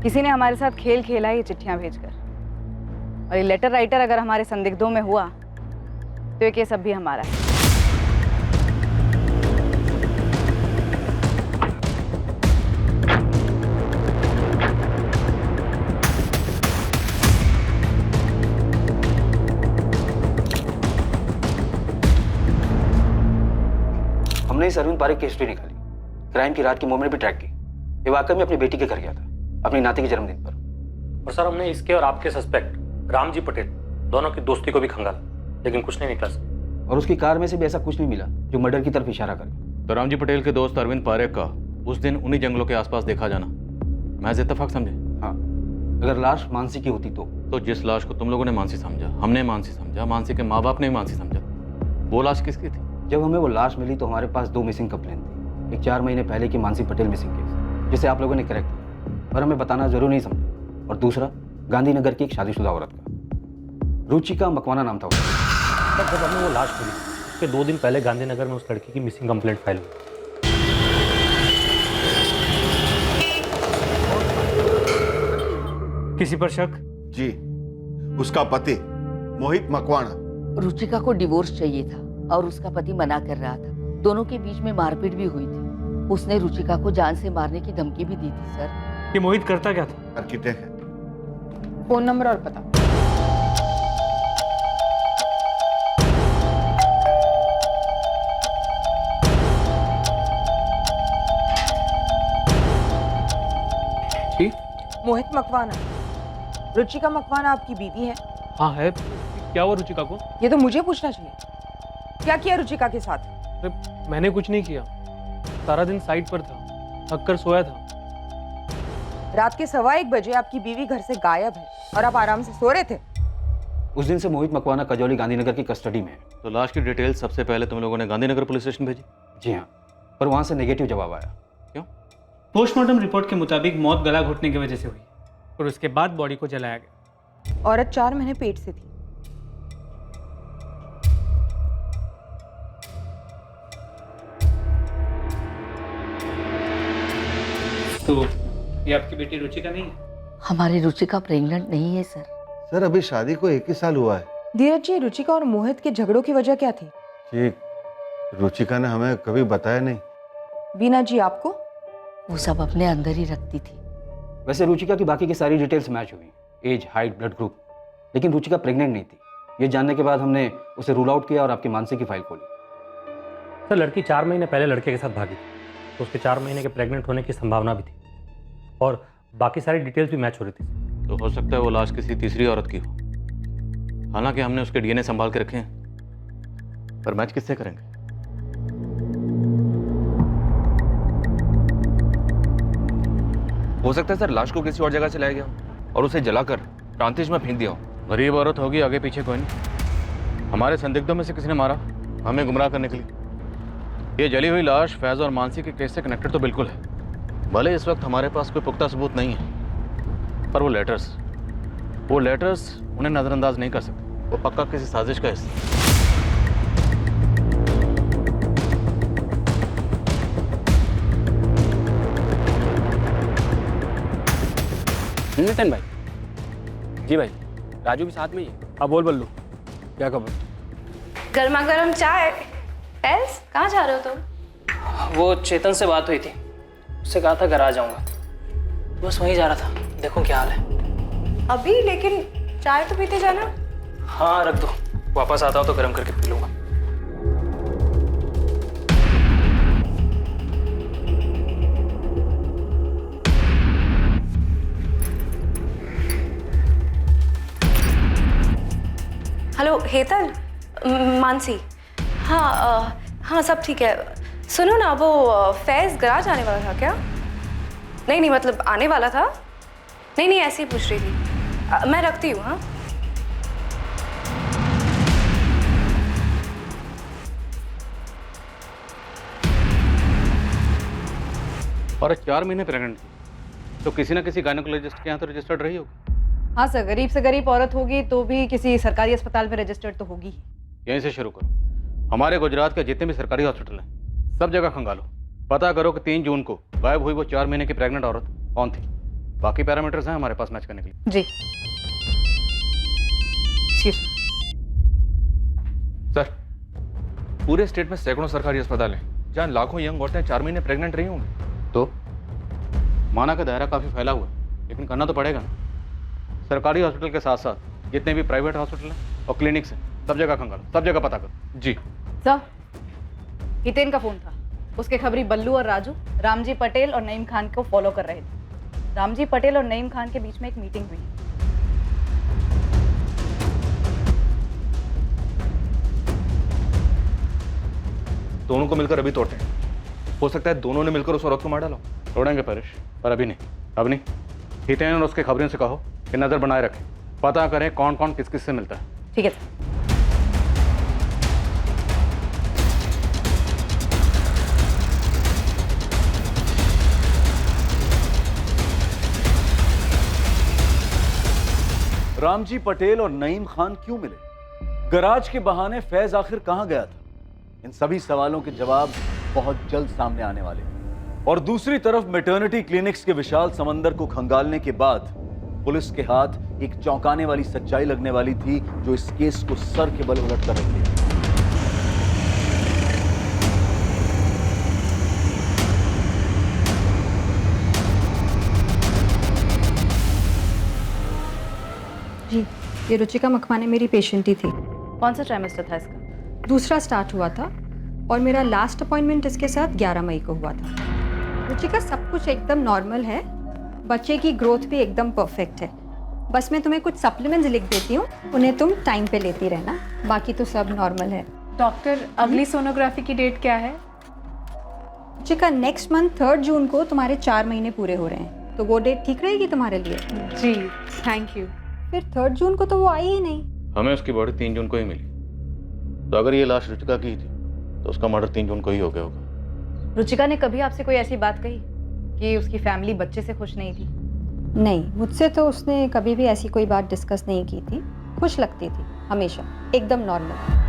किसी ने हमारे साथ खेल खेला है ये चिट्ठियां भेजकर, और ये लेटर राइटर अगर हमारे संदिग्धों में हुआ तो ये केस अब भी हमारा है। हमने इस अरविंद पारेख की हिस्ट्री निकाली, क्राइम की रात की मूवमेंट भी ट्रैक की। ये वाकई में अपनी बेटी के घर गया था, अपनी नाती के जन्मदिन पर। और सर हमने इसके और आपके सस्पेक्ट रामजी पटेल दोनों की दोस्ती को भी खंगाला, लेकिन कुछ नहीं निकला सर। और उसकी कार में से भी ऐसा कुछ नहीं मिला जो मर्डर की तरफ इशारा करे। तो रामजी पटेल के दोस्त अरविंद पारेख का उस दिन उन्हीं जंगलों के आसपास देखा जाना महज इत्तेफाक समझे? हाँ, अगर लाश मानसी की होती तो जिस लाश को तुम लोगों ने मानसी समझा, हमने मानसी समझा, मानसी के माँ बाप ने भी मानसी समझा, वो लाश किसकी थी? जब हमें वो लाश मिली तो हमारे पास 2 मिसिंग कंप्लेन थी। एक 4 महीने पहले की मानसी पटेल मिसिंग केस, जिसे आप लोगों ने करेक्ट किया और हमें बताना जरूर नहीं समझा। और दूसरा गांधीनगर की एक शादीशुदा औरत का, रुचिका मकवाना नाम था उसका। जब हमें वो लाश मिली उसके 2 दिन पहले गांधीनगर में उस लड़की की मिसिंग कंप्लेंट फाइल हुई। किसी पर शक? जी, उसका पति मोहित मकवाना। रुचिका को डिवोर्स चाहिए था और उसका पति मना कर रहा था। दोनों के बीच में मारपीट भी हुई थी। उसने रुचिका को जान से मारने की धमकी भी दी थी सर। ये मोहित करता क्या था? आर्किटेक्ट है। फोन नंबर और पता? जी? मोहित मकवाना, रुचिका मकवाना आपकी बीवी है? हाँ है। क्या हुआ रुचिका को? ये तो मुझे पूछना चाहिए। क्या किया रुचिका के साथ? मैंने कुछ नहीं किया, सारा दिन साइट पर था, थक कर सोया था। रात के 1:15 बजे आपकी बीवी घर से गायब है और आप आराम से सो रहे थे। उस दिन से मोहित मकवाना कजौली गांधीनगर की कस्टडी में है। तो लाश की डिटेल सबसे पहले तुम लोगों ने गांधीनगर पुलिस स्टेशन भेजी? जी हाँ, पर वहां से नेगेटिव जवाब आया। क्यों? पोस्टमार्टम रिपोर्ट के मुताबिक मौत गला घुटने की वजह से हुई और उसके बाद बॉडी को जलाया गया। औरत 4 महीने पेट से थी। तो ये आपकी बेटी रुचिका नहीं है? हमारी रुचिका प्रेग्नेंट नहीं है सर। सर अभी शादी को 1 ही साल हुआ है। धीरज जी, रुचिका और मोहित के झगड़ों की वजह क्या थी? जी, रुचिका ने हमें कभी बताया नहीं। बीना जी, आपको? वो सब अपने अंदर ही रखती थी। वैसे रुचिका की बाकी की सारी डिटेल्स मैच हुई, एज, हाइट, ब्लड ग्रुप, लेकिन रुचिका प्रेग्नेंट नहीं थी। ये जानने के बाद हमने उसे रूल आउट किया और आपकी मानसी की फाइल खोली। सर लड़की 4 महीने पहले लड़के के साथ भागी थी, तो उसके 4 महीने के प्रेग्नेंट होने की संभावना भी थी और बाकी सारी डिटेल्स भी मैच हो रही थी। तो हो सकता है वो लाश किसी तीसरी औरत की हो। हालांकि हमने उसके डीएनए संभाल के रखे हैं, पर मैच किससे करेंगे? हो सकता है सर लाश को किसी और जगह से लाया गया और उसे जलाकर प्रांतिज में फेंक दिया हो। गरीब औरत होगी, आगे पीछे कोई नहीं। हमारे संदिग्धों में से किसी ने मारा, हमें गुमराह करने के लिए। ये जली हुई लाश फैज और मानसी के केस से कनेक्टेड तो बिल्कुल है। भले इस वक्त हमारे पास कोई पुख्ता सबूत नहीं है, पर वो लेटर्स उन्हें नज़रअंदाज नहीं कर सकते। वो पक्का किसी साजिश का हिस्सा। नितिन भाई। जी भाई, राजू भी साथ में ही है। हाँ बोल बल्लू, क्या खबर? गर्मा गर्म चाय। एल्स, कहाँ जा रहे हो तुम? वो चेतन से बात हुई थी, उससे कहा था घर आ जाऊंगा, बस वहीं जा रहा था। देखो क्या हाल है अभी, लेकिन चाय तो पीते जाना। हाँ रख दो, वापस आता हो तो गर्म करके पी लूंगा। हेलो हेतल, मानसी। हाँ हाँ सब ठीक है। सुनो ना, वो फैज गराज आने वाला था क्या? नहीं मतलब आने वाला था। नहीं ऐसे ही पूछ रही थी। मैं रखती हूँ। हाँ और 4 महीने प्रेग्नेंट थी, तो किसी ना किसी गायनेकोलॉजिस्ट के यहाँ तो रजिस्टर्ड रही होगी। हाँ सर, गरीब से गरीब औरत होगी तो भी किसी सरकारी अस्पताल में रजिस्टर्ड तो होगी ही। यहीं से शुरू करो। हमारे गुजरात के जितने भी सरकारी हॉस्पिटल हैं, सब जगह खंगालो, पता करो कि 3 जून को गायब हुई वो 4 महीने की प्रेग्नेंट औरत कौन थी। बाकी पैरामीटर्स हैं हमारे पास मैच करने के लिए। जी सर, पूरे स्टेट में सैकड़ों सरकारी अस्पताल हैं जहां लाखों यंग औरतें 4 महीने प्रेग्नेंट रही होंगी। तो माना का दायरा काफ़ी फैला हुआ है, लेकिन करना तो पड़ेगा ना। सरकारी हॉस्पिटल के साथ साथ जितने भी प्राइवेट हॉस्पिटल हैं और क्लिनिक्स हैं, सब जगह खंगालो, सब जगह पता करो। जी सर, हितेन का फोन था। उसके खबरी बल्लू और राजू रामजी पटेल और नईम खान को फॉलो कर रहे थे। रामजी पटेल और नईम खान के बीच में एक मीटिंग हुई। दोनों को मिलकर अभी तोड़ते हैं। हो सकता है दोनों ने मिलकर उस औरत को मार डाला। तोड़ेंगे परेश, पर अभी नहीं। अब नहीं। हितेन और उसके खबरियों से कहो कि नजर बनाए रखें, पता करें कौन कौन किस किस से मिलता है। ठीक है। रामजी पटेल और नईम खान क्यों मिले? गराज के बहाने फैज आखिर कहां गया था? इन सभी सवालों के जवाब बहुत जल्द सामने आने वाले हैं। और दूसरी तरफ मैटरनिटी क्लिनिक्स के विशाल समंदर को खंगालने के बाद पुलिस के हाथ एक चौंकाने वाली सच्चाई लगने वाली थी, जो इस केस को सर के बल उलट कर रख दिया। जी, ये रुचिका मखमाने मेरी पेशेंट ही थी। कौन सा ट्राइमेस्टर था इसका? दूसरा स्टार्ट हुआ था और मेरा लास्ट अपॉइंटमेंट इसके साथ 11 मई को हुआ था। रुचिका सब कुछ एकदम नॉर्मल है, बच्चे की ग्रोथ भी एकदम परफेक्ट है। बस मैं तुम्हें कुछ सप्लीमेंट्स लिख देती हूँ, उन्हें तुम टाइम पे लेती रहना, बाकी तो सब नॉर्मल है। डॉक्टर, अगली सोनोग्राफी की डेट क्या है? रुचिका, नेक्स्ट मंथ 3 जून को तुम्हारे 4 महीने पूरे हो रहे हैं, तो वो डेट ठीक रहेगी तुम्हारे लिए? जी थैंक यू। फिर 3 जून को तो वो आई ही नहीं। हमें उसकी बॉडी 3 जून को ही मिली, तो अगर ये लाश रुचिका की थी तो उसका मर्डर 3 जून को ही हो गया होगा। रुचिका ने कभी आपसे कोई ऐसी बात कही कि उसकी फैमिली बच्चे से खुश नहीं थी? नहीं, मुझसे तो उसने कभी भी ऐसी कोई बात डिस्कस नहीं की थी। खुश लगती थी हमेशा, एकदम नॉर्मल।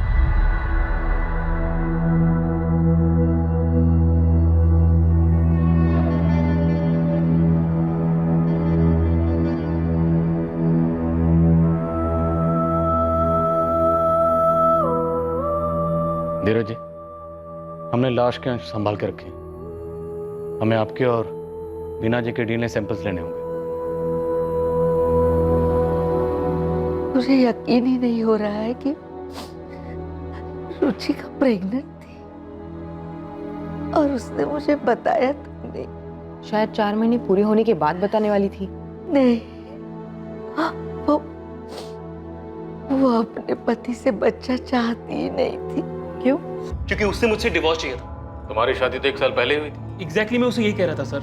धीरज जी, हमने लाश के अंश संभाल के रखे हैं। हमें आपके और बीना जी के डीएनए सैंपल्स लेने होंगे। मुझे यकीन ही नहीं हो रहा है कि रुचिका प्रेग्नेंट थी और उसने मुझे बताया तक नहीं। शायद 4 महीने पूरे होने के बाद बताने वाली थी। नहीं, वो अपने पति से बच्चा चाहती ही नहीं थी। क्यों? क्योंकि उससे मुझसे डिवोर्स चाहिए था। तुम्हारी शादी तो 1 साल पहले हुई थी। एग्जैक्टली मैं उसे यही कह रहा था सर।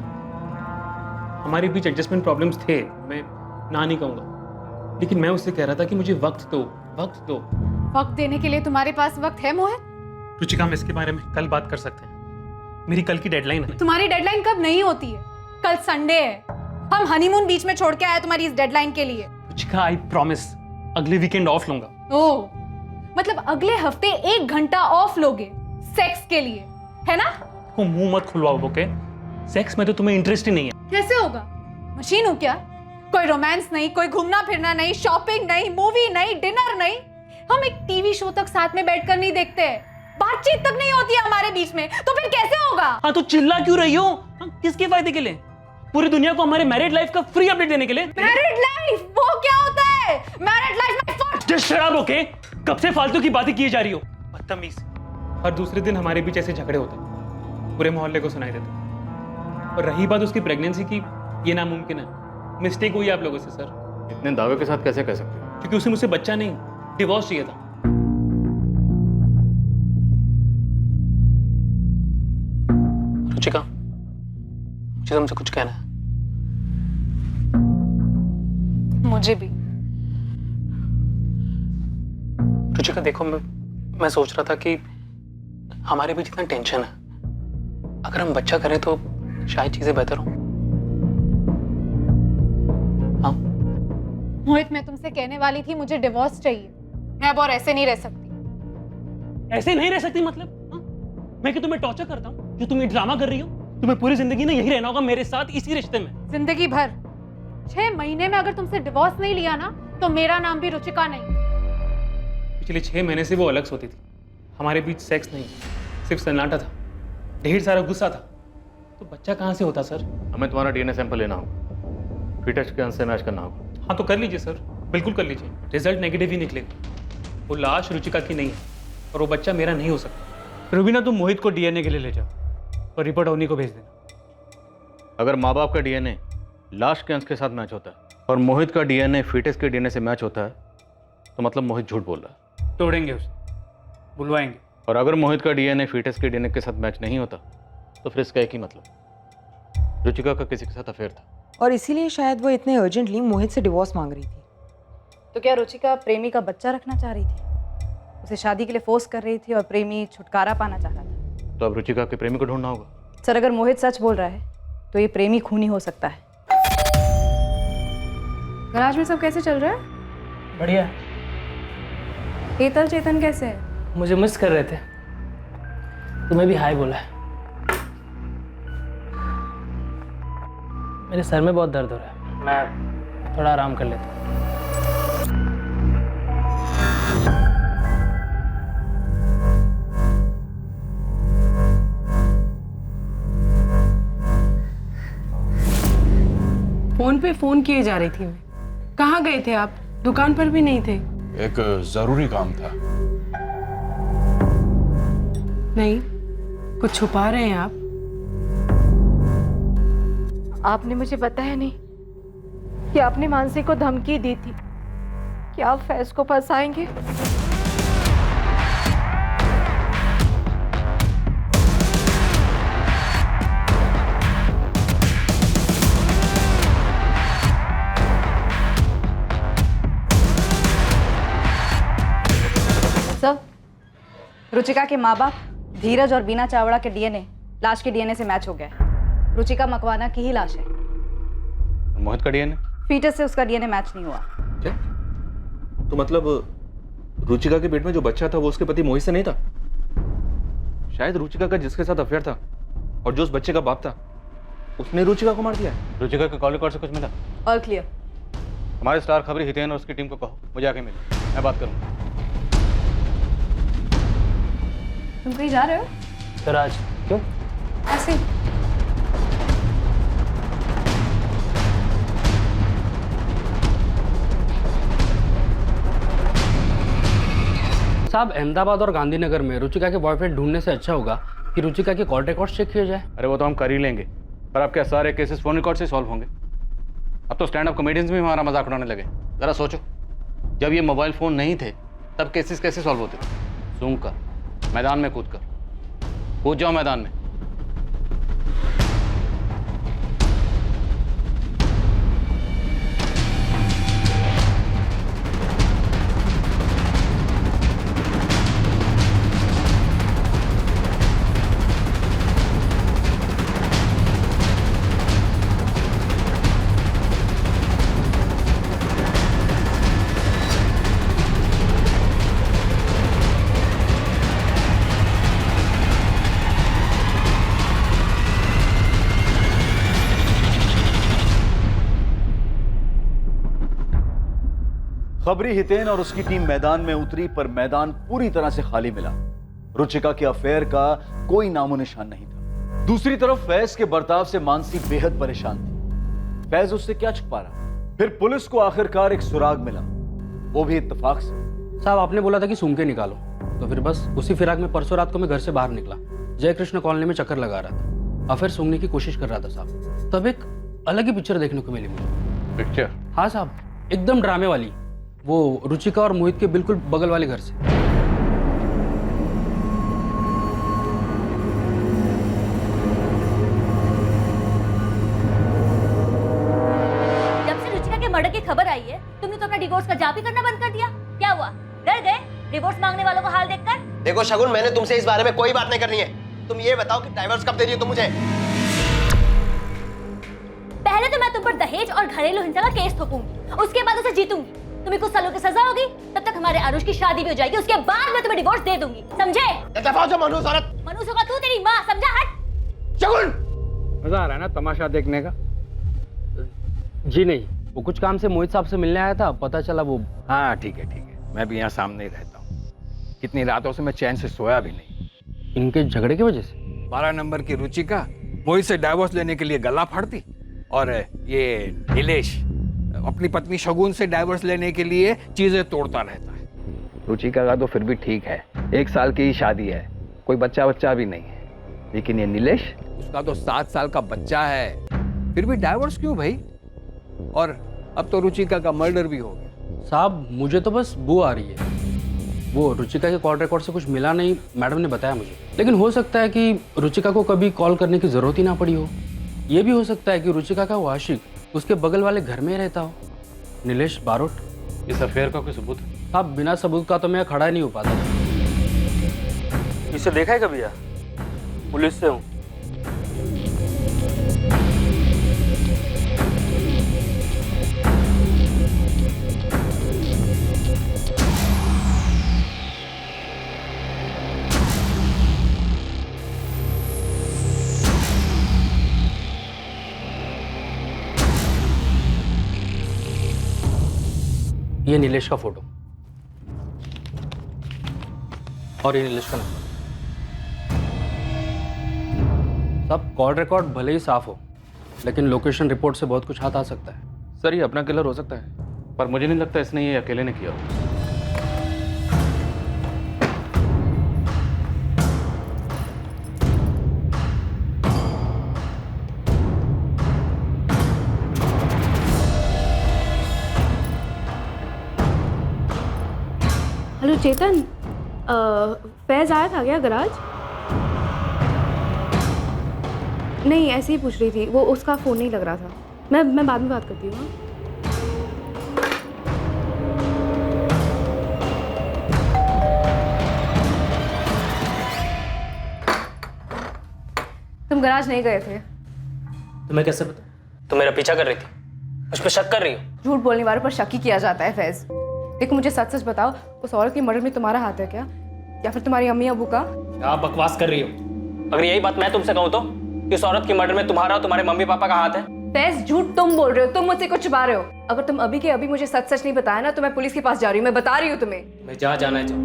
हमारे बीच एडजस्टमेंट प्रॉब्लम्स थे, मैं ना नहीं कहूँगा, लेकिन मैं उससे कह रहा था कि मुझे वक्त दो, वक्त दो। वक्त देने के लिए तुम्हारे पास वक्त है मोहित? रुचिका, हम इसके बारे में कल बात कर सकते हैं। मेरी कल की डेडलाइन है। तुम्हारी डेडलाइन कब नहीं होती है? कल संडे है। हम हनीमून बीच में छोड़ के आए तुम्हारी इस डेडलाइन के लिए। रुचिका, आई प्रॉमिस अगले वीकेंड ऑफ लूंगा। ओह, मतलब अगले हफ्ते 1 घंटा ऑफ लोगे सेक्स के लिए, है ना? वो मुंह मत खुलवाओ, ओके? सेक्स में तो तुम्हें इंटरेस्ट ही नहीं है। कैसे होगा? मशीन हूँ क्या? कोई रोमांस नहीं, कोई घूमना फिरना नहीं, शॉपिंग नहीं, मूवी नहीं, डिनर नहीं। हम एक टीवी शो तक साथ में बैठकर नहीं देखते, बातचीत तक नहीं होती है हमारे बीच में, तो फिर कैसे होगा? हाँ तो चिल्ला क्यों रही हो? किसके फायदे के लिए? पूरी दुनिया को हमारे मैरिड लाइफ का फ्री अपडेट देने के लिए? मैरिड लाइफ वो क्या होता है? मैरिड लाइफ में first. Just shut up, okay? कब से फालतू की बातें किए जा रही हो? बदतमीज। हर दूसरे दिन हमारे बीच ऐसे झगड़े होते हैं, पूरे मोहल्ले को सुनाई देते। और रही बात उसकी प्रेगनेंसी की, ये नामुमकिन है। मिस्टेक हुई आप लोगों से सर। इतने दावे के साथ कैसे कह सकते हो? क्योंकि उसे मुझसे बच्चा नहीं, डिवोर्स चाहिए था। रुचिका, मुझे तुमसे कुछ कहना है। मुझे भी। रुचिका देखो, मैं सोच रहा था कि हमारे बीच इतना टेंशन है, अगर हम बच्चा करें तो शायद चीजें बेहतर हो। हाँ मोहित, मैं तुमसे कहने वाली थी मुझे डिवोर्स चाहिए। मैं अब और ऐसे नहीं रह सकती। ऐसे नहीं रह सकती मतलब? हाँ? मैं कि तुम्हें टॉर्चर करता हूँ जो तुम ये ड्रामा कर रही हो? तुम्हें पूरी जिंदगी ना यही रहना होगा मेरे साथ, इसी रिश्ते में। जिंदगी भर? 6 महीने में अगर तुमसे डिवोर्स नहीं लिया ना, तो मेरा नाम भी रुचिका नहीं। पिछले 6 महीने से वो अलग सोती थी। हमारे बीच सेक्स नहीं, सिर्फ सन्नाटा था, ढेर सारा गुस्सा था। तो बच्चा कहाँ से होता सर? हमें तुम्हारा डीएनए सैंपल लेना होगा, फिटस के अंश से मैच करना होगा। हाँ तो कर लीजिए सर, बिल्कुल कर लीजिए। रिजल्ट नेगेटिव ही निकलेगा। वो लाश रुचिका की नहीं है और वो बच्चा मेरा नहीं हो सकता। रुबीना, तुम मोहित को डीएनए के लिए ले जाओ और रिपोर्ट अवनी को भेज देना। अगर माँ बाप का डीएनए लाश के अंश के साथ मैच होता है और मोहित का डीएनए फिटस के डीएनए से मैच होता है, तो मतलब मोहित झूठ बोल रहा है। तोड़ेंगे उसे, बुलवाएंगे। और अगर मोहित का डीएनए फिटस के डीएनए के साथ मैच नहीं होता, तो फिर इसका एक ही मतलब, रुचिका का किसी के साथ अफेयर था। और इसीलिए शायद वो इतने अर्जेंटली मोहित से डिवोर्स मांग रही थी। तो क्या रुचिका प्रेमी का बच्चा रखना चाह रही थी? उसे शादी के लिए फोर्स कर रही थी और प्रेमी छुटकारा पाना चाह रहा था। तो अब रुचिका के प्रेमी को ढूंढना होगा। सर, अगर मोहित सच बोल रहा है तो ये प्रेमी खूनी हो सकता है। गराज में सब कैसे चल रहा है? बढ़िया। हेतल चेतन कैसे है? मुझे मिस कर रहे थे, तुम्हें भी हाय बोला है। मेरे सर में बहुत दर्द हो रहा है, मैं थोड़ा आराम कर लेता हूँ। फोन पे फोन किए जा रही थी मैं। कहाँ गए थे आप? दुकान पर भी नहीं थे। एक जरूरी काम था। नहीं, कुछ छुपा रहे हैं आप? आपने मुझे बताया नहीं कि आपने मानसी को धमकी दी थी कि आप फैज को फंसाएंगे। सर, रुचिका के माँ बाप धीरज और बीना चावड़ा के डीएनए लाश के डीएनए से मैच हो गया है। रुचिका मकवाना की ही लाश है। मोहित का डीएनए? फीटस से उसका डीएनए मैच नहीं हुआ। क्या? तो मतलब रुचिका के पेट में जो बच्चा था वो उसके पति मोहित से नहीं था? शायद रुचिका का जिसके साथ अफेयर था और जो उस बच्चे का बाप था, उसने रुचिका को मार दिया है। रुचिका के कॉल रिकॉर्ड से कुछ मिला? All clear. हमारे स्टार खबरी हितेन और उसकी टीम को कहो मुझे आके मिले, मैं बात करूंगा। तुम कहीं जा रहे हो? सर आज क्यों? ऐसे ही। साहब अहमदाबाद और गांधीनगर में रुचिका के बॉयफ्रेंड ढूंढने से अच्छा होगा कि रुचिका के कॉल रिकॉर्ड चेक किया जाए। अरे वो तो हम कर ही लेंगे, पर आपके सारे केसेस फोन रिकॉर्ड से सॉल्व होंगे। अब तो स्टैंड अप कॉमेडियंस भी हमारा मजाक उड़ाने लगे। जरा सोचो, जब ये मोबाइल फ़ोन नहीं थे तब केसेस कैसे सॉल्व होते थे? सूंघ कर, मैदान में कूद जाओ मैदान में। खबरी हितेन और उसकी टीम मैदान में उतरी, पर मैदान पूरी तरह से खाली मिला। रुचिका के अफेयर का कोई नामो निशान नहीं था। दूसरी तरफ फैज के बर्ताव से मानसी बेहद परेशान थी। फैज उससे क्या छुपा रहा? फिर पुलिस को आखिरकार एक सुराग मिला, वो भी इत्तेफाक से। साहब आपने बोला था कि सूंघ के निकालो, तो फिर बस उसी फिराक में परसों रात को मैं घर से बाहर निकला। जय कृष्ण कॉलोनी में चक्कर लगा रहा था, अफेयर सूंघने की कोशिश कर रहा था साहब। तब एक अलग ही पिक्चर देखने को मिली मुझे। पिक्चर? हाँ साहब, एकदम ड्रामे वाली, वो रुचिका और मोहित के बिल्कुल बगल वाले घर से। जब से रुचिका के मर्डर की खबर आई है, तुमने तो अपना डिवोर्स का जाप ही करना बंद कर दिया। क्या हुआ, डर गए डिवोर्स मांगने वालों का हाल देखकर? देखो शगुन, मैंने तुमसे इस बारे में कोई बात नहीं करनी है। तुम ये बताओ कि डाइवोर्स कब दे रही हो तुम मुझे? पहले तो मैं तुम पर दहेज और घरेलू हिंसा का केस ठोकूंगी, उसके बाद उसे जीतूंगी। तुम्हें कुछ सालों की सजा होगी, तब तक हमारे आरुष की शादी भी हो जाएगी। उसके बाद मैं तुम्हें डिवोर्स दे दूंगी, समझे? मनहूस औरत। मनहूस होगा तू, तेरी माँ, समझा? हट। शगुन, मजा आ रहा है ना तमाशा देखने का? जी नहीं, वो कुछ काम से मोहित साहब से मिलने आया था, पता चला वो। हाँ ठीक है, मैं भी यहाँ सामने ही रहता हूँ। कितनी रातों से मैं चैन से सोया भी नहीं। इनके झगड़े की वजह से? 12 नंबर की रुचिका मोहित से डाइवोर्स लेने के लिए गला फाड़ती, और ये नीलेश अपनी पत्नी शगुन से डाइवोर्स लेने के लिए चीजें तोड़ता रहता है। रुचिका का तो फिर भी ठीक है, 1 साल की ही शादी है, कोई बच्चा भी नहीं है। लेकिन ये नीलेश, उसका तो 7 साल का बच्चा है, फिर भी डाइवोर्स क्यों भाई? और अब तो रुचिका का मर्डर भी हो गया। साहब मुझे तो बस बू आ रही है। वो रुचिका के कॉल रिकॉर्ड से कुछ मिला नहीं, मैडम ने बताया मुझे। लेकिन हो सकता है कि रुचिका को कभी कॉल करने की जरूरत ही ना पड़ी हो। ये भी हो सकता है कि रुचिका का वो आशिक उसके बगल वाले घर में रहता हो, नीलेश बारोट। इस अफेयर का कोई सबूत है? साहब बिना सबूत का तो मैं खड़ा ही नहीं हो पाता। इसे देखा है कभी यार? पुलिस से हूँ। ये नीलेश का फोटो और ये नीलेश का नंबर। सब कॉल रिकॉर्ड भले ही साफ हो, लेकिन लोकेशन रिपोर्ट से बहुत कुछ हाथ आ सकता है। सर ये अपना किलर हो सकता है, पर मुझे नहीं लगता इसने ये अकेले ने किया हो। हेलो चेतन, फैज आया था क्या गराज? नहीं, ऐसे ही पूछ रही थी, वो उसका फ़ोन नहीं लग रहा था। मैं बाद में बात करती हूँ। तुम गराज नहीं गए थे? तुम्हें कैसे पता? तुम मेरा पीछा कर रही थी, मुझ पर शक कर रही हो? झूठ बोलने वालों पर शक ही किया जाता है फैज। देखो मुझे सच सच बताओ, उस औरत के मर्डर में तुम्हारा हाथ है क्या, या फिर तुम्हारी अम्मी अबू का? क्या बकवास कर रही हो? अगर यही बात मैं तुमसे कहूँ तो कि उस औरत के मर्डर में तुम्हारा और तुम्हारे मम्मी पापा का हाथ है? फैज झूठ तुम बोल रहे हो, तुम मुझसे कुछ छुपा रहे हो। अगर तुम अभी के अभी मुझे सच सच नहीं बताया ना, तो मैं पुलिस के पास जा रही हूँ। मैं बता रही हूँ तुम्हें। मैं जहाँ जाना है जाओ।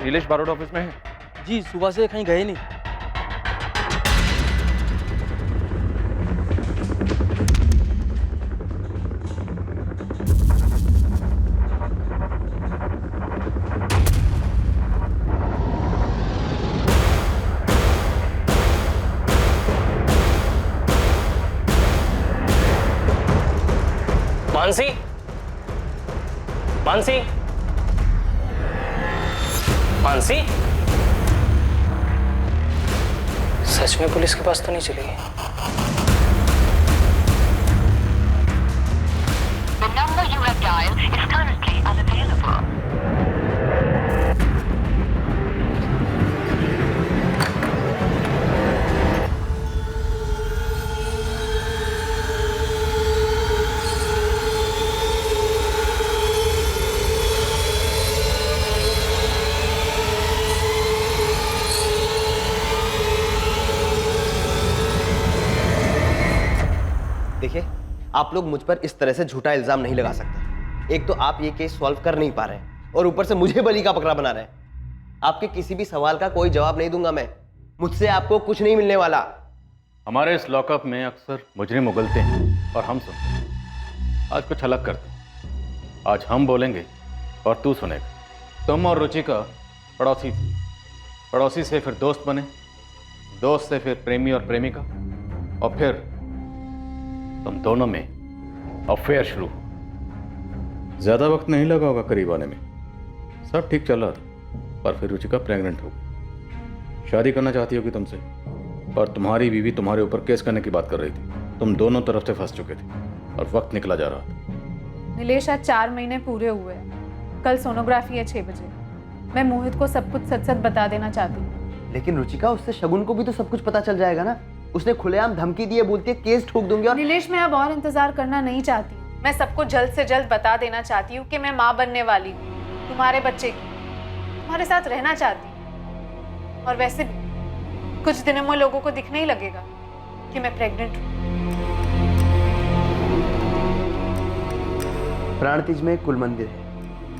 नीलेश बारोट ऑफिस में है? जी सुबह से कहीं गए नहीं। मानसी, मानसी, मानसी, सच में पुलिस के पास तो नहीं चली गई? The number you have dialed is currently unavailable. देखिए, आप लोग मुझ पर इस तरह से झूठा इल्जाम नहीं लगा सकते। एक तो आप ये केस सॉल्व कर नहीं पा रहे हैं और ऊपर से मुझे बलि का बकरा बना रहे हैं। आपके किसी भी सवाल का कोई जवाब नहीं दूंगा मैं। मुझसे आपको कुछ नहीं मिलने वाला। हमारे इस लॉकअप में अक्सर मुजरिम उगलते हैं और हम सुनते हैं। आज कुछ अलग करते हैं। आज हम बोलेंगे और तू सुनेगा। तुम और रुचिका पड़ोसी थी, पड़ोसी से फिर दोस्त बने, दोस्त से फिर प्रेमी और प्रेमिका, और फिर तुम दोनों में अफेयर शुरू। ज्यादा वक्त नहीं लगा होगा करीब आने में। सब ठीक चल रहा था, पर फिर रुचिका प्रेग्नेंट हो गई। शादी करना चाहती होगी तुमसे, और तुम्हारी बीवी तुम्हारे ऊपर केस करने की बात कर रही थी। तुम दोनों तरफ से फंस चुके थे और वक्त निकला जा रहा था। नीलेश, आज 4 महीने पूरे हुए हैं। कल सोनोग्राफी है 6 बजे। मैं मोहित को सब कुछ सच सच बता देना चाहती हूँ। लेकिन रुचिका, उससे शगुन को भी तो सब कुछ पता चल जाएगा ना। उसने खुलेआम धमकी दी है, बोलती है केस ठोक दूंगी। और नीलेश, मैं अब और इंतजार करना नहीं चाहती। मैं सबको जल्द से जल्द बता देना चाहती हूँ कि मैं माँ बनने वाली हूँ, तुम्हारे बच्चे की। तुम्हारे साथ रहना चाहती हूँ। और वैसे भी कुछ दिनों में लोगों को दिखने ही लगेगा कि मैं प्रेग्नेंट हूँ। प्राणतीज में कुल मंदिर है,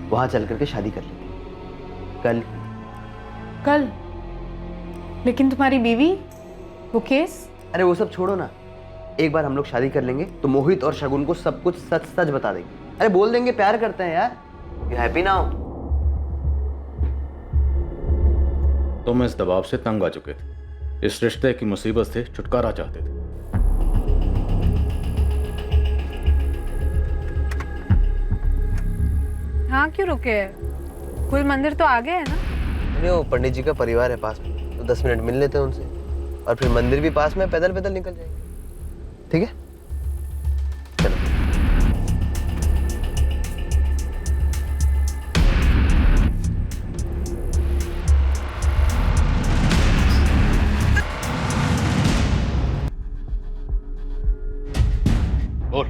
वहां चल करके शादी कर लेंगे। कल? लेकिन तुम्हारी बीवी, वो केस? अरे वो सब छोड़ो ना। एक बार हम लोग शादी कर लेंगे तो मोहित और शगुन को सब कुछ सच सच बता देंगे। अरे बोल देंगे प्यार करते हैं यार। You happy now? तुम इस दबाव से तंग आ चुके थे, इस रिश्ते की मुसीबत से छुटकारा चाहते थे। हाँ, क्यों रुके? कुल मंदिर तो आगे है ना? अरे वो पंडित जी का परिवार है पास में, तो 10 मिनट मिल लेते हैं उनसे, और फिर मंदिर भी पास में, पैदल पैदल निकल जाएंगे। ठीक है, चलो। बोल,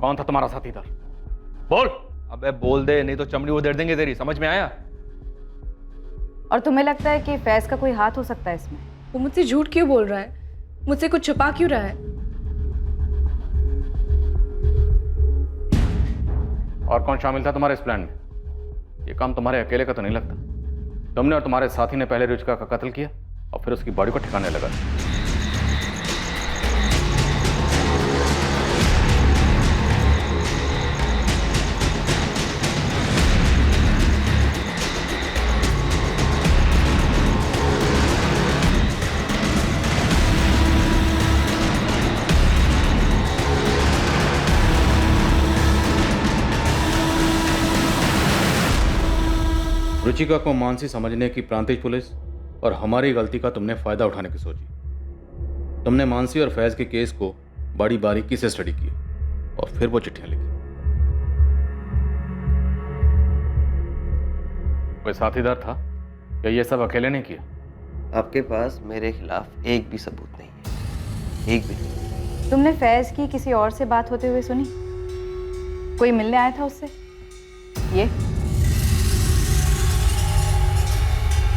कौन था तुम्हारा साथीदार? बोल। अबे बोल दे, नहीं तो चमड़ी उधेड़ देंगे तेरी। समझ में आया? और तुम्हें लगता है कि फैज का कोई हाथ हो सकता है इसमें? वो मुझसे झूठ क्यों बोल रहा है? मुझसे कुछ छुपा क्यों रहा है? और कौन शामिल था तुम्हारे इस प्लान में? ये काम तुम्हारे अकेले का तो नहीं लगता। तुमने और तुम्हारे साथी ने पहले रुचिका का कत्ल किया और फिर उसकी बॉडी को ठिकाने लगा। रुचिका को मानसी समझने की प्रांतिज पुलिस और हमारी गलती का तुमने फायदा उठाने की सोची। तुमने मानसी और फैज के केस को बड़ी बारीकी से स्टडी किया और फिर वो चिट्ठियां लिखी। कोई साथीदार था या ये सब अकेले ने किया? आपके पास मेरे खिलाफ एक भी सबूत नहीं है, एक भी नहीं। तुमने फैज की किसी और से बात होते हुए सुनी? कोई मिलने आया था उससे? ये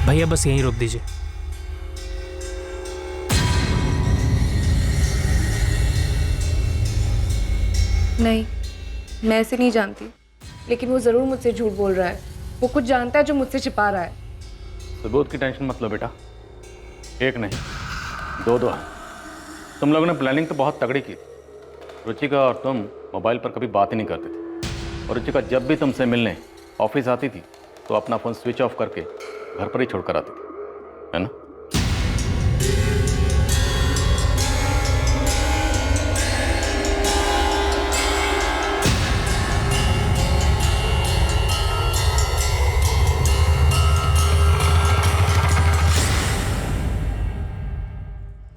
भैया बस यहीं रोक दीजिए। नहीं, मैं ऐसे नहीं जानती, लेकिन वो ज़रूर मुझसे झूठ बोल रहा है। वो कुछ जानता है जो मुझसे छिपा रहा है। सबूत की टेंशन मत लो बेटा, एक नहीं दो दो है। तुम लोगों ने प्लानिंग तो बहुत तगड़ी की थी। रुचिका और तुम मोबाइल पर कभी बात ही नहीं करते थे, और रुचिका जब भी तुमसे मिलने ऑफिस आती थी तो अपना फ़ोन स्विच ऑफ करके घर पर ही छोड़ कर आती थी, है ना?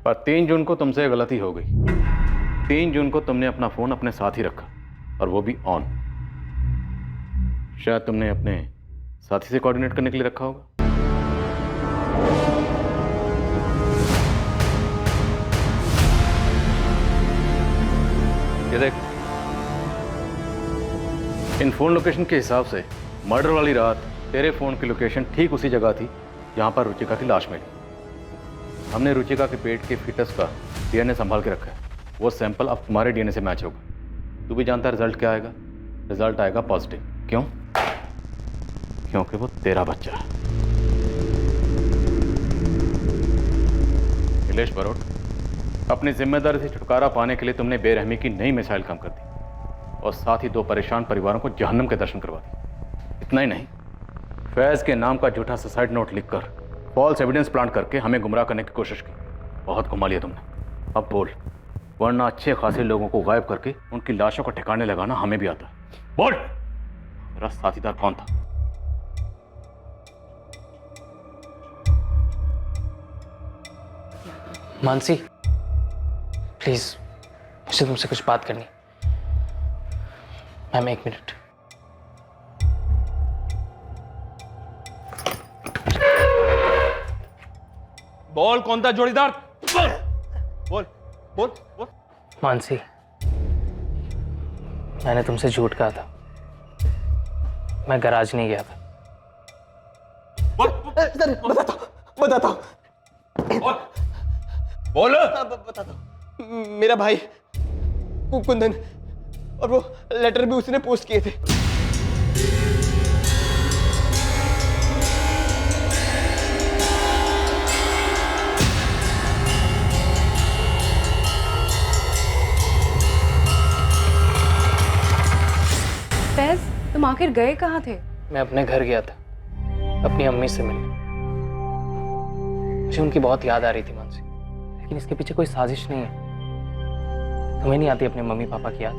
पर 3 जून को तुमसे गलती हो गई। 3 जून को तुमने अपना फोन अपने साथ ही रखा, और वो भी ऑन। शायद तुमने अपने साथी से कोऑर्डिनेट करने के लिए रखा होगा। ये देख, इन फोन लोकेशन के हिसाब से मर्डर वाली रात तेरे फोन की लोकेशन ठीक उसी जगह थी जहां पर रुचिका की लाश मिली। हमने रुचिका के पेट के फीटस का डीएनए संभाल के रखा है। वो सैंपल अब तुम्हारे डीएनए से मैच होगा। तू भी जानता है रिजल्ट क्या आएगा? रिजल्ट आएगा पॉजिटिव। क्यों? क्योंकि वो तेरा बच्चा है। नीलेश बरोट, अपनी जिम्मेदारी से छुटकारा पाने के लिए तुमने बेरहमी की नई मिसाइल काम कर दी, और साथ ही 2 परेशान परिवारों को जहन्नम के दर्शन करवा दिए। इतना ही नहीं, फैज के नाम का झूठा सुसाइड नोट लिखकर फॉल्स एविडेंस प्लांट करके हमें गुमराह करने की कोशिश की। बहुत घुमा लिया तुमने। अब बोल, वरना अच्छे खासे लोगों को गायब करके उनकी लाशों को ठिकाने लगाना हमें भी आता है। बोल, मेरा साथीदार कौन था? मानसी, प्लीज मुझसे तुमसे कुछ बात करनी। Ma'am 1 minute. बोल, कौन था जोड़ीदार? बोल बोल बोल। मानसी, मैंने तुमसे झूठ कहा था। मैं गैराज नहीं गया था। बताता हूँ। बोल। बताता हूँ। मेरा भाई कुंदन, और वो लेटर भी उसने पोस्ट किए थे। फैज, तुम आखिर गए कहाँ थे? मैं अपने घर गया था अपनी अम्मी से मिलने। मुझे उनकी बहुत याद आ रही थी मानसी, लेकिन इसके पीछे कोई साजिश नहीं है। तुम्हें नहीं आती अपने मम्मी पापा की याद?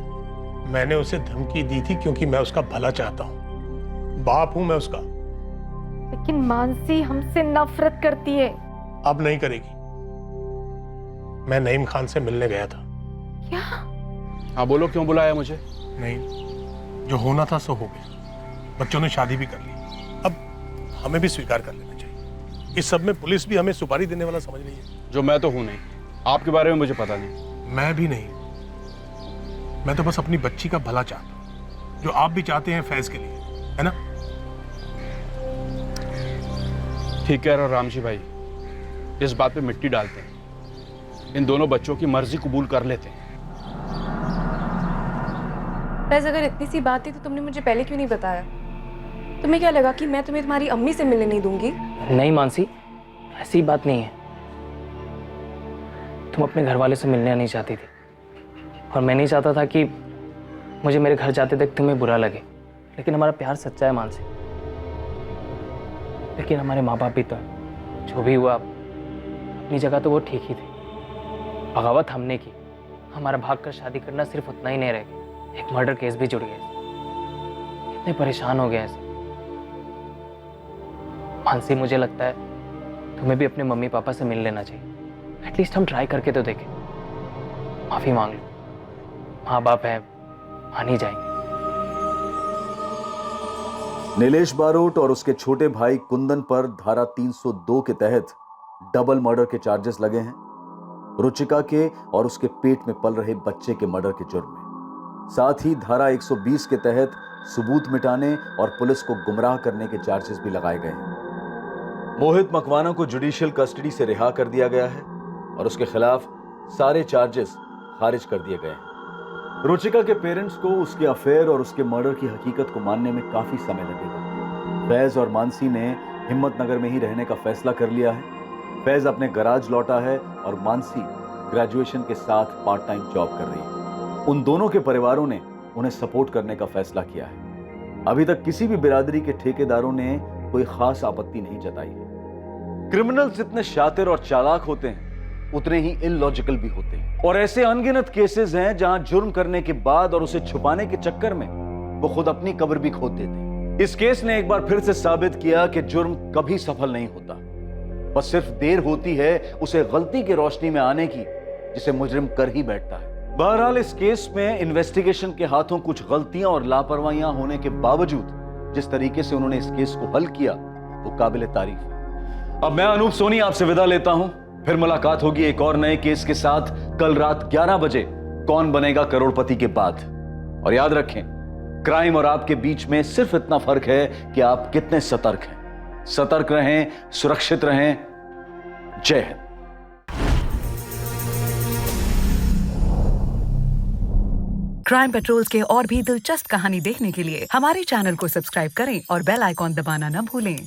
मैंने उसे धमकी दी थी क्योंकि मैं उसका भला चाहता हूँ। बाप हूं मैं उसका। लेकिन मानसी हमसे नफरत करती है। अब नहीं करेगी। मैं नईम खान से मिलने गया था। क्या? हाँ बोलो, क्यों बुलाया मुझे? नहीं, जो होना था सो हो गया। बच्चों ने शादी भी कर ली, अब हमें भी स्वीकार कर लेना चाहिए। इस सब में पुलिस भी हमें सुपारी देने वाला समझ रही है। जो मैं तो हूं नहीं, आपके बारे में मुझे पता नहीं। मैं भी नहीं, मैं तो बस अपनी बच्ची का भला चाहता हूं, जो आप भी चाहते हैं फैज के लिए, है ना? ठीक कह रहे हो रामजी भाई, इस बात पे मिट्टी डालते हैं। इन दोनों बच्चों की मर्जी कबूल कर लेते हैं। फैज, अगर इतनी सी बात थी तो तुमने मुझे पहले क्यों नहीं बताया? तुम्हें क्या लगा कि मैं तुम्हें तुम्हारी अम्मी से मिलने नहीं दूंगी? नहीं मानसी, ऐसी बात नहीं है। तुम अपने घर वाले से मिलने नहीं चाहती थी, और मैं नहीं चाहता था कि मुझे मेरे घर जाते तक तुम्हें बुरा लगे। लेकिन हमारा प्यार सच्चा है मानसी। लेकिन हमारे माँ बाप भी तो हैं। जो भी हुआ अपनी जगह तो वो ठीक ही थे। बगावत हमने की, हमारा भागकर शादी करना सिर्फ उतना ही नहीं रह गया, एक मर्डर केस भी जुड़ गया। कितने परेशान हो गए ऐसे। मानसी, मुझे लगता है तुम्हें भी अपने मम्मी पापा से मिल लेना चाहिए। एटलीस्ट हम ट्राई करके तो देखें। माफी मांग लो, माँ बाप है, मान ही जाएंगे। नीलेश बारोट और उसके छोटे भाई कुंदन पर धारा 302 के तहत डबल मर्डर के चार्जेस लगे हैं, रुचिका के और उसके पेट में पल रहे बच्चे के मर्डर के जुर्म में। साथ ही धारा 120 के तहत सबूत मिटाने और पुलिस को गुमराह करने के चार्जेस भी लगाए गए हैं। मोहित मकवाना को जुडिशियल कस्टडी से रिहा कर दिया गया है और उसके खिलाफ सारे चार्जेस खारिज कर दिए गए हैं। रुचिका के पेरेंट्स को उसके अफेयर और उसके मर्डर की हकीकत को मानने में काफी समय लगेगा। फैज और मानसी ने हिम्मतनगर में ही रहने का फैसला कर लिया है। फैज अपने गराज लौटा है और मानसी ग्रेजुएशन के साथ पार्ट टाइम जॉब कर रही है। उन दोनों के परिवारों ने उन्हें सपोर्ट करने का फैसला किया है। अभी तक किसी भी बिरादरी के ठेकेदारों ने कोई खास आपत्ति नहीं जताई है। क्रिमिनल्स जितने शातिर और चालाक होते हैं उतने ही इलॉजिकल भी होते हैं, और ऐसे अनगिनत केसेस हैं जहां जुर्म करने के बाद और उसे छुपाने के चक्कर में वो खुद अपनी कब्र भी खोद देते हैं। इस केस ने एक बार फिर से साबित किया कि जुर्म कभी सफल नहीं होता, बस सिर्फ देर होती है उसे गलती की रोशनी में आने की जिसे मुजरिम कर ही बैठता है। बहरहाल इस केस में इन्वेस्टिगेशन के हाथों कुछ गलतियां और लापरवाहियां होने के बावजूद जिस तरीके से उन्होंने इस केस को हल किया वो काबिल तारीफ है। अब मैं अनूप सोनी आपसे विदा लेता हूं, फिर मुलाकात होगी एक और नए केस के साथ कल रात 11 बजे कौन बनेगा करोड़पति के बाद। और याद रखें, क्राइम और आपके बीच में सिर्फ इतना फर्क है कि आप कितने सतर्क हैं। सतर्क रहें, सुरक्षित रहें। जय हिंद। क्राइम पेट्रोल्स के और भी दिलचस्प कहानी देखने के लिए हमारे चैनल को सब्सक्राइब करें और बेल आइकॉन दबाना न भूलें।